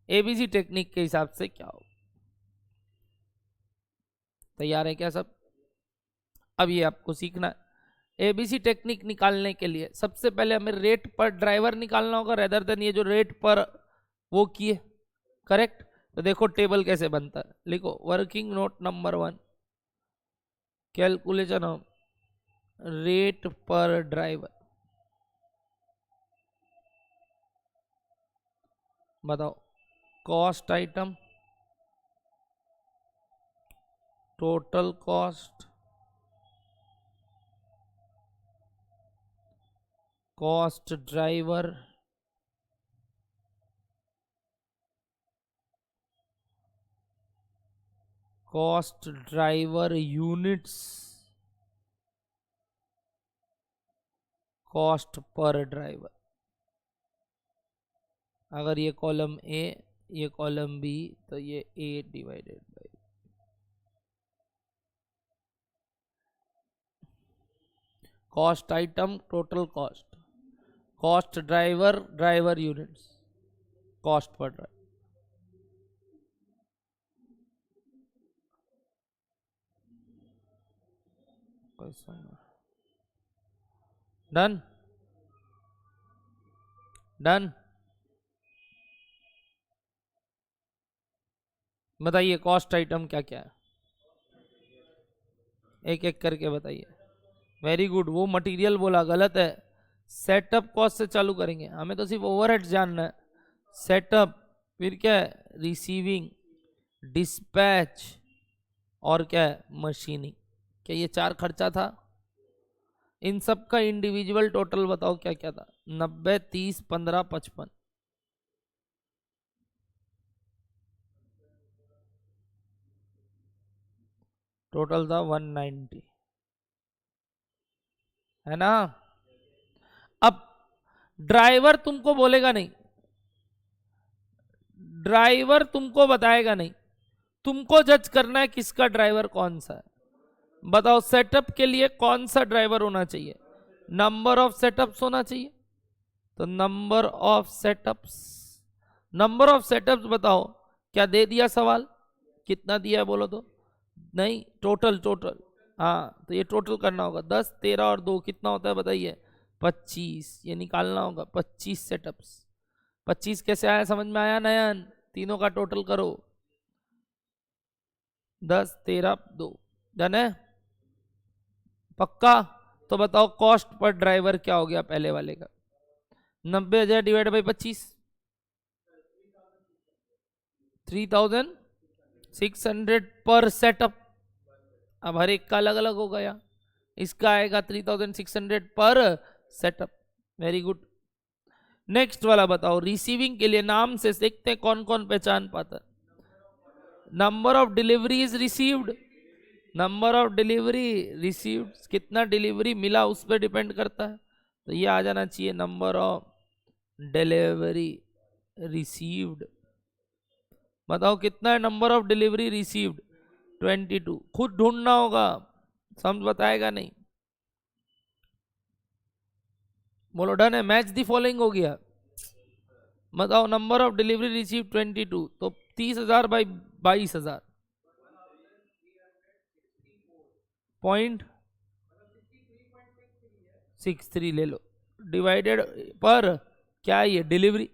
एबीसी टेक्निक के हिसाब से क्या हो? तैयार है क्या सब? अब ये आपको सीखना है। एबीसी टेक्निक निकालने के लिए सबसे पहले हमें रेट पर ड्राइवर निकालना होगा, रेदर देन ये जो रेट पर वो किए, करेक्ट? तो देखो टेबल कैसे बनता है, लिखो working note number 1, calculation of rate per driver. बताओ cost item, total cost, cost driver, cost driver units, cost per driver. अगर ये कॉलम ए, ये कॉलम बी, तो ये A divided by cost item, total cost, cost driver, driver units, cost per driver. Done, done. बताइए cost item क्या क्या है, एक एक करके बताइए। वेरी गुड, वो मटेरियल बोला गलत है, सेटअप कॉस्ट से चालू करेंगे, हमें तो सिर्फ ओवरहेड जानना है। सेटअप, फिर क्या है? रिसीविंग, डिस्पैच, और क्या है? मशीनिंग। क्या ये 4 खर्चा था? इन सब का इंडिविजुअल टोटल बताओ क्या क्या था? 90, 30, 15, 55। टोटल था 190, है ना? अब ड्राइवर तुमको बोलेगा नहीं, ड्राइवर तुमको बताएगा नहीं, तुमको जज करना है किसका ड्राइवर कौन सा है। बताओ सेटअप के लिए कौन सा ड्राइवर होना चाहिए? नंबर ऑफ सेटअप्स होना चाहिए, तो number of setups, number of setups बताओ क्या दे दिया सवाल? कितना दिया है बोलो तो? नहीं, टोटल, टोटल। हाँ, तो ये टोटल करना होगा, 10, 13 और 2 कितना होता है बताइए? 25। ये निकालना होगा 25 सेटअप्स। 25 कैसे आया, समझ में आया नयन? तीनों का टोटल करो, 10, 13, 2। डन है? पक्का? तो बताओ कॉस्ट पर ड्राइवर क्या हो गया पहले वाले का? 90,000 डिवाइड बाई 25, 3,600 पर सेटअप। अब हर एक का अलग अलग हो गया, इसका आएगा 3600 पर सेटअप। Very good. नेक्स्ट वाला बताओ, रिसीविंग के लिए नाम से देखते हैं कौन कौन पहचान पाता है। Number of deliveries received, number of delivery received, कितना डिलीवरी मिला उस पर डिपेंड करता है, तो ये आ जाना चाहिए नंबर ऑफ डिलीवरी रिसीव्ड। बताओ कितना है नंबर ऑफ डिलीवरी रिसीव्ड, 22। खुद ढूंढना होगा, समझ बताएगा नहीं। बोलो डन है, मैच दी फॉलोइंग हो गया। बताओ नंबर ऑफ डिलीवरी रिसीव 22, तो 30,000 बाई 22,000 पॉइंट 63 ले लो, डिवाइडेड पर क्या ये डिलीवरी,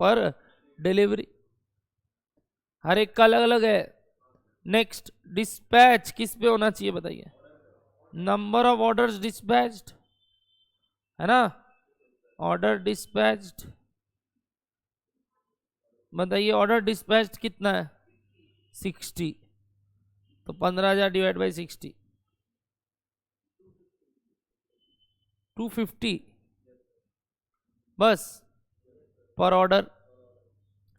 पर डिलीवरी, हर एक का अलग अलग है। नेक्स्ट डिस्पैच किस पे होना चाहिए बताइए, नंबर ऑफ ऑर्डर्स डिस्पैच्ड है ना, ऑर्डर डिस्पैच्ड। बताइए ऑर्डर डिस्पैच्ड कितना है, 60, तो 15,000 डिवाइड बाई 60, 250 बस पर ऑर्डर,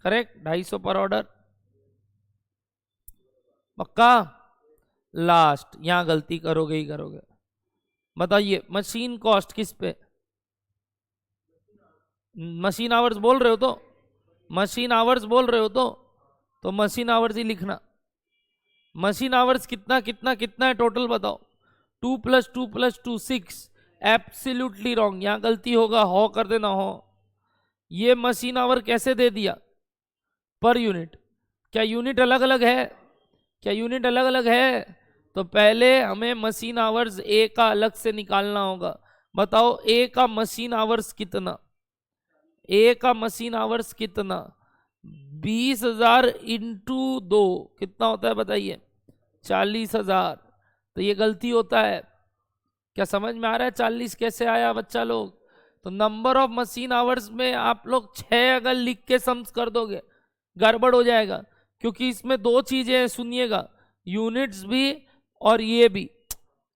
करेक्ट, 250 पर ऑर्डर। पक्का, लास्ट यहां गलती करोगे ही करोगे। बताइए मशीन कॉस्ट किस पे, मशीन आवर्स बोल रहे हो तो, मशीन आवर्स बोल रहे हो तो मशीन आवर्स ही लिखना। मशीन आवर्स कितना कितना कितना है टोटल बताओ, 2 + 2 + 2 6, एब्सोल्युटली रॉन्ग, यहां गलती होगा, हो कर देना हो। ये मशीन आवर कैसे दे दिया, पर यूनिट, क्या यूनिट अलग अलग है, क्या यूनिट अलग अलग है, तो पहले हमें मशीन आवर्स ए का अलग से निकालना होगा। बताओ ए का मशीन आवर्स कितना, ए का मशीन आवर्स कितना, 20,000 इंटू 2 कितना होता है बताइए, 40,000। तो ये गलती होता है, क्या समझ में आ रहा है 40 कैसे आया बच्चा लोग। तो नंबर ऑफ मशीन आवर्स में आप लोग 6 अगर लिख के सम्स कर दोगे गड़बड़ हो जाएगा, क्योंकि इसमें दो चीजें हैं सुनिएगा, यूनिट्स भी और ये भी।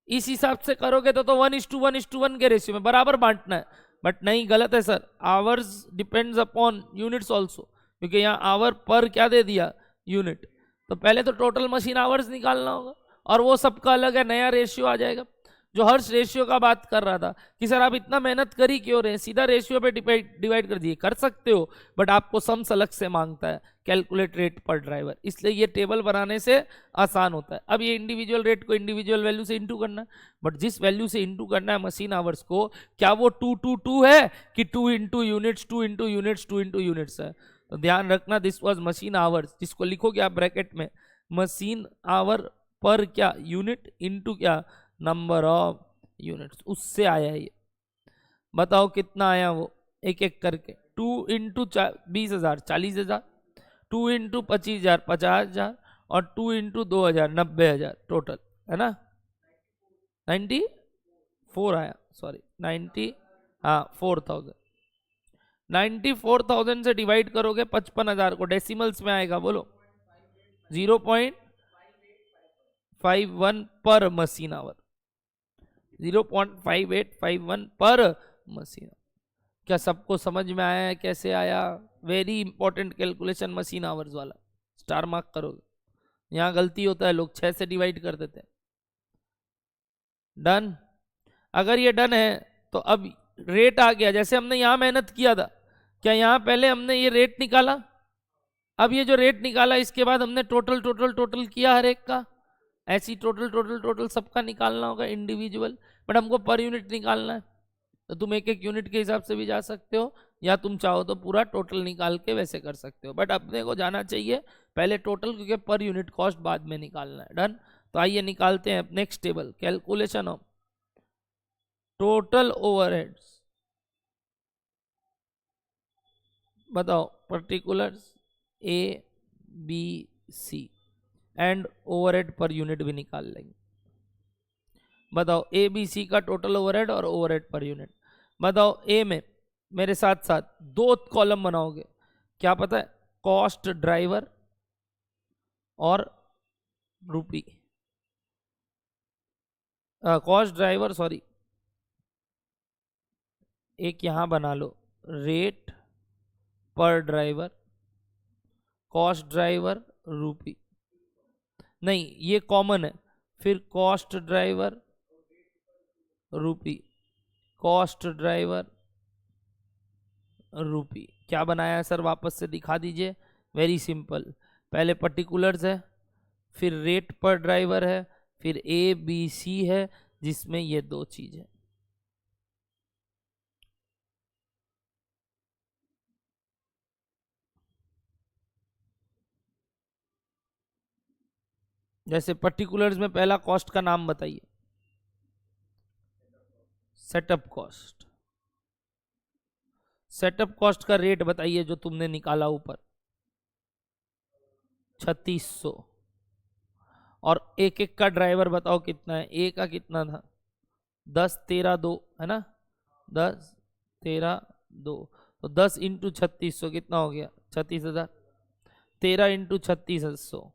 इस हिसाब से करोगे तो 1:1:1 के रेशियो में बराबर बांटना है, बट नहीं, गलत है sir. Hours depends upon units also, क्योंकि यहाँ आवर पर क्या दे दिया, यूनिट। तो पहले तो टोटल मशीन आवर्स निकालना होगा, और वो सबका अलग है, नया रेशियो आ जाएगा। जो हर्ष रेशियो का बात कर रहा था कि सर आप इतना मेहनत कर ही क्यों रहे हैं, सीधा रेशियो पे डिवाइड कर दिए, कर सकते हो, बट आपको सम्स अलग से मांगता है, कैलकुलेट रेट पर ड्राइवर, इसलिए ये टेबल बनाने से आसान होता है। अब ये इंडिविजुअल रेट को इंडिविजुअल वैल्यू से इंटू करना है, बट जिस वैल्यू से इंटू करना है मशीन आवर्स को, क्या वो 2 है कि 2 into units 2 into units 2 into units है। तो ध्यान रखना, दिस वॉज मशीन आवर्स, जिसको लिखोगे आप ब्रैकेट में मशीन आवर पर क्या यूनिट इंटू क्या नंबर ऑफ यूनिट्स, उससे आया ये। बताओ कितना आया वो, एक एक करके, 2 इंटू 20,000 40,000, 2 इंटू 25,000 50,000, और 2 इंटू 2,000 90,000 टोटल, है ना। 94 आया, सॉरी 90, हाँ 4,000, 94,000 से डिवाइड करोगे 55,000 को, डेसिमल्स में आएगा, बोलो 0.5851 पर मशीन आवर, 0.5851 पर मशीन। क्या सबको समझ में आया है कैसे आया, very important calculation machine hours वाला, स्टार मार्क करोगे। यहां गलती होता है, लोग 6 से डिवाइड कर देते हैं। डन, अगर ये डन है तो अब रेट आ गया, जैसे हमने यहां मेहनत किया था, क्या यहां पहले हमने ये रेट निकाला, अब ये जो रेट निकाला इसके बाद हमने टोटल टोटल टोटल किया हर एक का, ऐसी टोटल टोटल टोटल सबका निकालना होगा इंडिविजुअल, बट हमको पर यूनिट निकालना है। तो तुम एक एक यूनिट के हिसाब से भी जा सकते हो, या तुम चाहो तो पूरा टोटल निकाल के वैसे कर सकते हो, बट अपने को जाना चाहिए पहले टोटल, क्योंकि पर यूनिट कॉस्ट बाद में निकालना है। डन, तो आइए निकालते हैं next table, calculation of total overheads. बताओ particulars A B C and overhead per unit भी निकाल लेंगे। बताओ ए बी सी का टोटल ओवरहेड और ओवरहेड पर यूनिट। बताओ ए में मेरे साथ साथ 2 कॉलम बनाओगे, क्या पता है, कॉस्ट ड्राइवर और रुपी। कॉस्ट ड्राइवर, सॉरी, एक यहां बना लो, rate per driver, cost driver रूपी, नहीं ये कॉमन है, फिर कॉस्ट ड्राइवर रूपी, कॉस्ट ड्राइवर रूपी। क्या बनाया है सर, वापस से दिखा दीजिए। वेरी सिंपल, पहले पर्टिकुलर्स है, फिर रेट पर ड्राइवर है, फिर ए बी सी है, जिसमें ये दो चीज है। जैसे पर्टिकुलर्स में पहला कॉस्ट का नाम बताइए, सेटअप कॉस्ट। सेटअप कॉस्ट का रेट बताइए जो तुमने निकाला ऊपर, 3600। और एक एक का ड्राइवर बताओ कितना है, ए का कितना था, 10 13 2 है ना, 10 13 2, तो 10 इंटू 3600 कितना हो गया, 36,000। 13 इंटू 3600,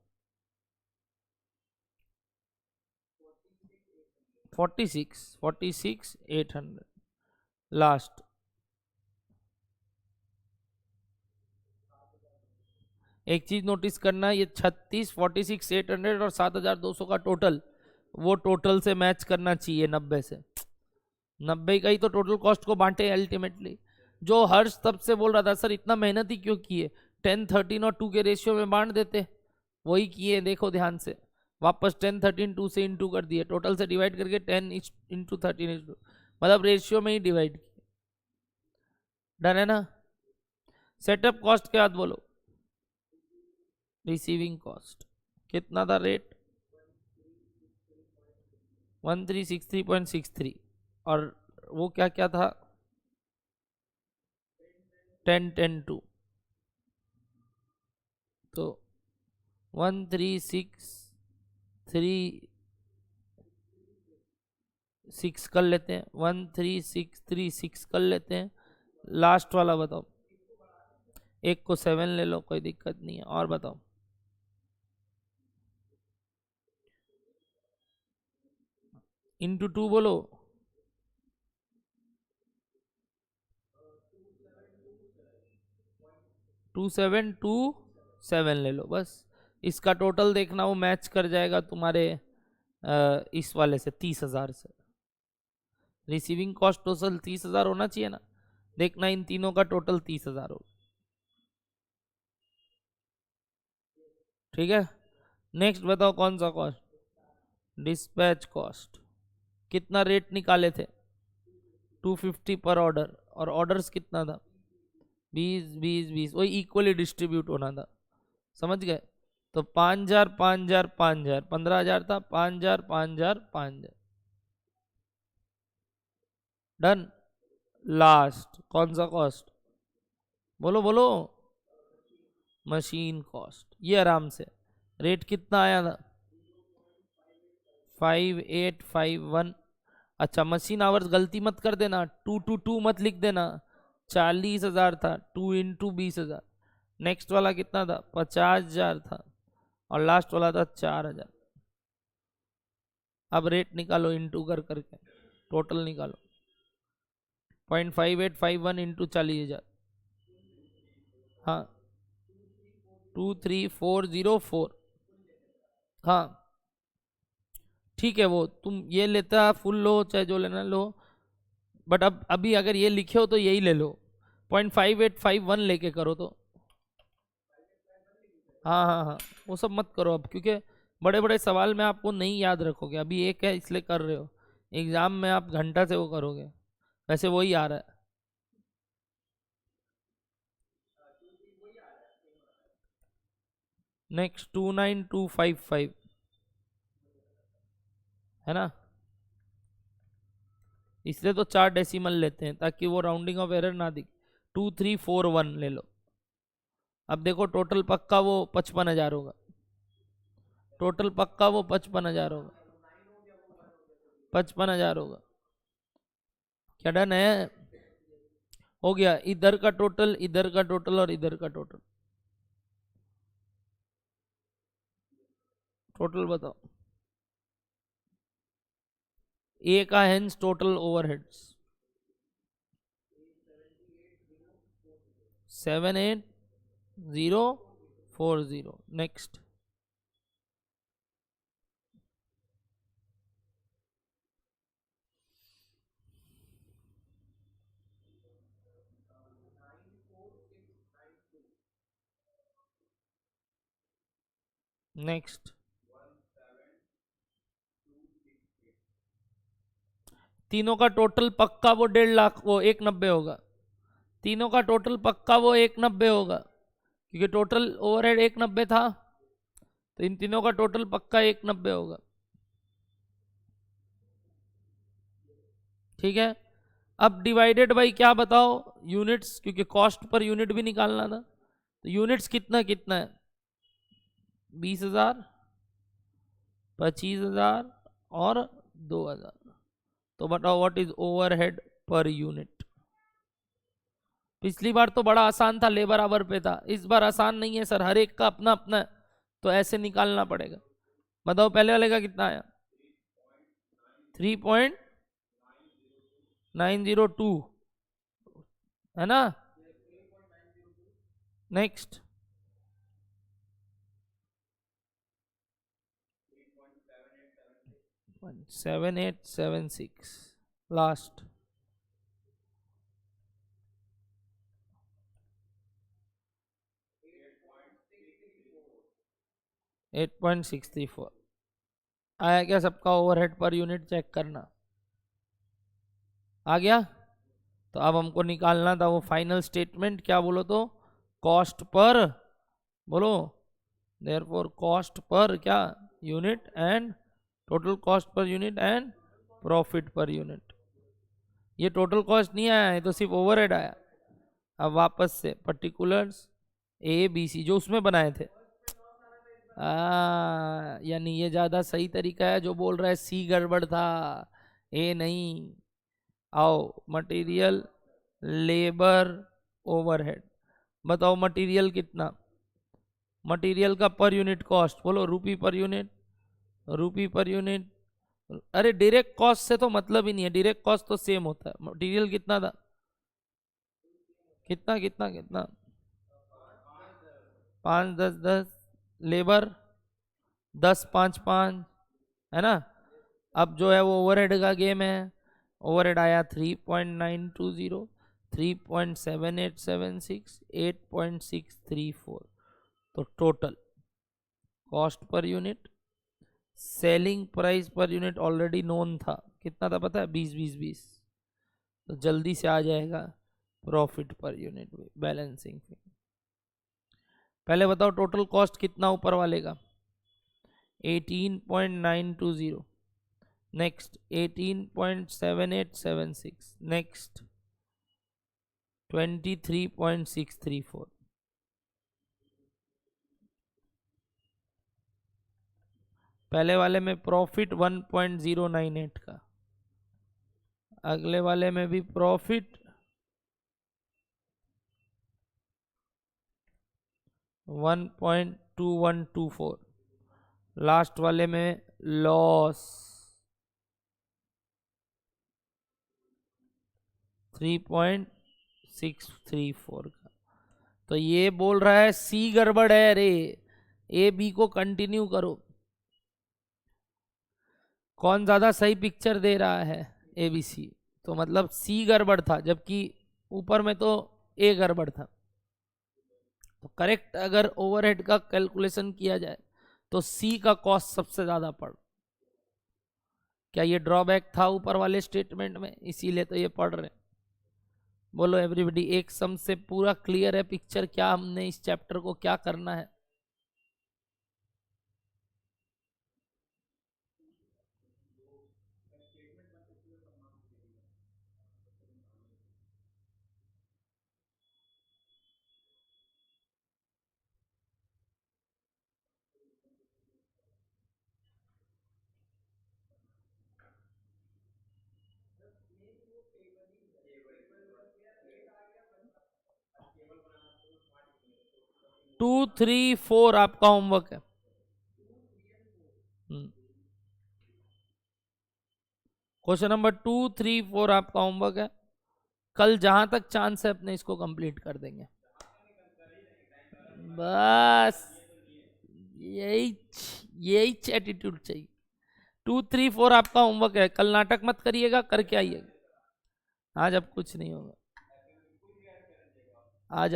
46 800। लास्ट, एक चीज नोटिस करना, ये 36 46 800 और 7,200 का टोटल, वो टोटल से मैच करना चाहिए 90 से। 90 का ही तो टोटल कॉस्ट को बांटे अल्टीमेटली। जो हर्ष तब से बोल रहा था सर इतना मेहनत ही क्यों किए, 10 13 और 2 के रेशियो में बांट देते, वही किए। देखो ध्यान से, वापस 10 13 2 से इंटू कर दिए, टोटल से डिवाइड करके 10 इंटू 13 मतलब रेशियो में ही डिवाइड किए। डन है ना। सेटअप कॉस्ट के बाद बोलो, रिसीविंग कॉस्ट कितना था रेट, 1363.63, और वो क्या क्या था, 10 10 2, तो 1363 कर लेते हैं, 13636 कर लेते हैं। लास्ट वाला बताओ, एक को 7 ले लो, कोई दिक्कत नहीं है, और बताओ। इंटू 2 बोलो, 2727 ले लो बस। इसका टोटल देखना, वो मैच कर जाएगा तुम्हारे इस वाले से, 30,000 से। रिसीविंग कॉस्ट टोटल 30,000 होना चाहिए ना, देखना इन तीनों का टोटल 30,000 हो। ठीक है, नेक्स्ट बताओ कौन सा कॉस्ट, डिस्पैच कॉस्ट। कितना रेट निकाले थे, 250 पर ऑर्डर, और ऑर्डर्स कितना था, 20 20 20, वही इक्वली डिस्ट्रीब्यूट होना था, समझ गए। तो 5,000 5,000 5,000, 15,000 था, 5,000 5,000 5,000। डन। लास्ट कौन सा कॉस्ट, बोलो बोलो, मशीन कॉस्ट। ये आराम से रेट कितना आया था, 5851। अच्छा, मशीन आवर्स गलती मत कर देना, 222 मत लिख देना, 40,000 था, 2 इंटू 20,000। नेक्स्ट वाला कितना था, 50,000 था, और लास्ट वाला था 4,000। अब रेट निकालो इंटू कर करके, टोटल निकालो, 0.5851 इंटू 40,000, हाँ 23404। हाँ ठीक है, वो तुम ये लेता फुल लो चाहे जो लेना लो, बट अब अभी अगर ये लिखे हो तो यही ले लो, 0.5851 लेके करो तो। हाँ हाँ हाँ, वो सब मत करो अब, क्योंकि बड़े बड़े सवाल में आपको नहीं याद रखोगे, अभी एक है इसलिए कर रहे हो, एग्जाम में आप घंटा से वो करोगे, वैसे वही आ रहा है। नेक्स्ट 29255 है ना, इसलिए तो 4 डेसिमल लेते हैं ताकि वो राउंडिंग ऑफ एरर ना दिखे। 2341 ले लो। अब देखो टोटल पक्का वो 55,000 होगा, टोटल पक्का वो 55,000 होगा, 55,000 होगा। क्या डन है, हो गया। इधर का टोटल, इधर का टोटल, और इधर का टोटल, टोटल बताओ। ए का hence total overheads 78040। Next. Next. तीनों का टोटल पक्का वो 1.5 लाख, वो 190 होगा। तीनों का टोटल पक्का वो 190 होगा, क्योंकि टोटल ओवरहेड 190 था, तो इन तीनों का टोटल पक्का 190 होगा। ठीक है। अब डिवाइडेड बाई क्या बताओ, यूनिट्स, क्योंकि कॉस्ट पर यूनिट भी निकालना था। तो यूनिट्स कितना कितना है, 20,000, 25,000 और 2,000। तो बताओ what is overhead per unit. पिछली बार तो बड़ा आसान था, लेबर आवर पे था। इस बार आसान नहीं है सर, हर एक का अपना अपना है, तो ऐसे निकालना पड़ेगा। बताओ पहले वाले का कितना आया, 3.902 है ना। नेक्स्ट। 7876। लास्ट। 8.634 आया क्या सबका ओवरहेड पर यूनिट चेक करना आ गया। तो अब हमको निकालना था वो फाइनल स्टेटमेंट, क्या बोलो तो, कॉस्ट पर, बोलो देयरफॉर कॉस्ट पर क्या unit and total cost per unit and profit per unit. ये टोटल कॉस्ट नहीं आया, ये तो सिर्फ ओवरहेड आया। अब वापस से पर्टिकुलर्स ए बी सी जो उसमें बनाए थे, यानी ये ज्यादा सही तरीका है। जो बोल रहा है सी गड़बड़ था, ए नहीं। आओ मटेरियल, लेबर, ओवरहेड। बताओ मटेरियल कितना, मटेरियल का पर यूनिट कॉस्ट बोलो, रुपी पर यूनिट, रुपी पर यूनिट। अरे डायरेक्ट कॉस्ट से तो मतलब ही नहीं है, डायरेक्ट कॉस्ट तो सेम होता है। मटेरियल कितना था, कितना कितना कितना, 5 10 10, लेबर 10 5 5, है ना। अब जो है वो ओवरहेड का गेम है। ओवरहेड आया 3.920, 3.7876, 8.634। तो total cost per unit, selling price per unit already known था, कितना था पता है, 20 20 20। तो जल्दी से आ जाएगा प्रॉफिट पर यूनिट बैलेंसिंग। पहले बताओ टोटल कॉस्ट कितना ऊपर वाले का, 18.920। नेक्स्ट 18.7876। नेक्स्ट 23.634। पहले वाले में प्रॉफिट 1.098 का, अगले वाले में भी प्रॉफिट 1.2124, लास्ट वाले में लॉस 3.634 का। तो ये बोल रहा है सी गड़बड़ है रे, ए बी को कंटिन्यू करो। कौन ज्यादा सही पिक्चर दे रहा है, ए बी सी। तो मतलब सी गड़बड़ था, जबकि ऊपर में तो ए गड़बड़ था। तो करेक्ट अगर ओवरहेड का कैलकुलेशन किया जाए तो सी का कॉस्ट सबसे ज्यादा पड़। क्या ये ड्रॉबैक था ऊपर वाले स्टेटमेंट में, इसीलिए तो ये पढ़ रहे हैं। बोलो एवरीबॉडी, एक सम से पूरा क्लियर है पिक्चर, क्या हमने इस चैप्टर को क्या करना है। टू थ्री फोर आपका होमवर्क है। क्वेश्चन नंबर 2, 3, 4 आपका होमवर्क है। कल जहां तक चांस है अपने इसको कंप्लीट कर देंगे। बस यही यही एटीट्यूड चाहिए। 2, 3, 4 आपका होमवर्क है। कल नाटक मत करिएगा, करके आइएगा। आज अब कुछ नहीं होगा। आज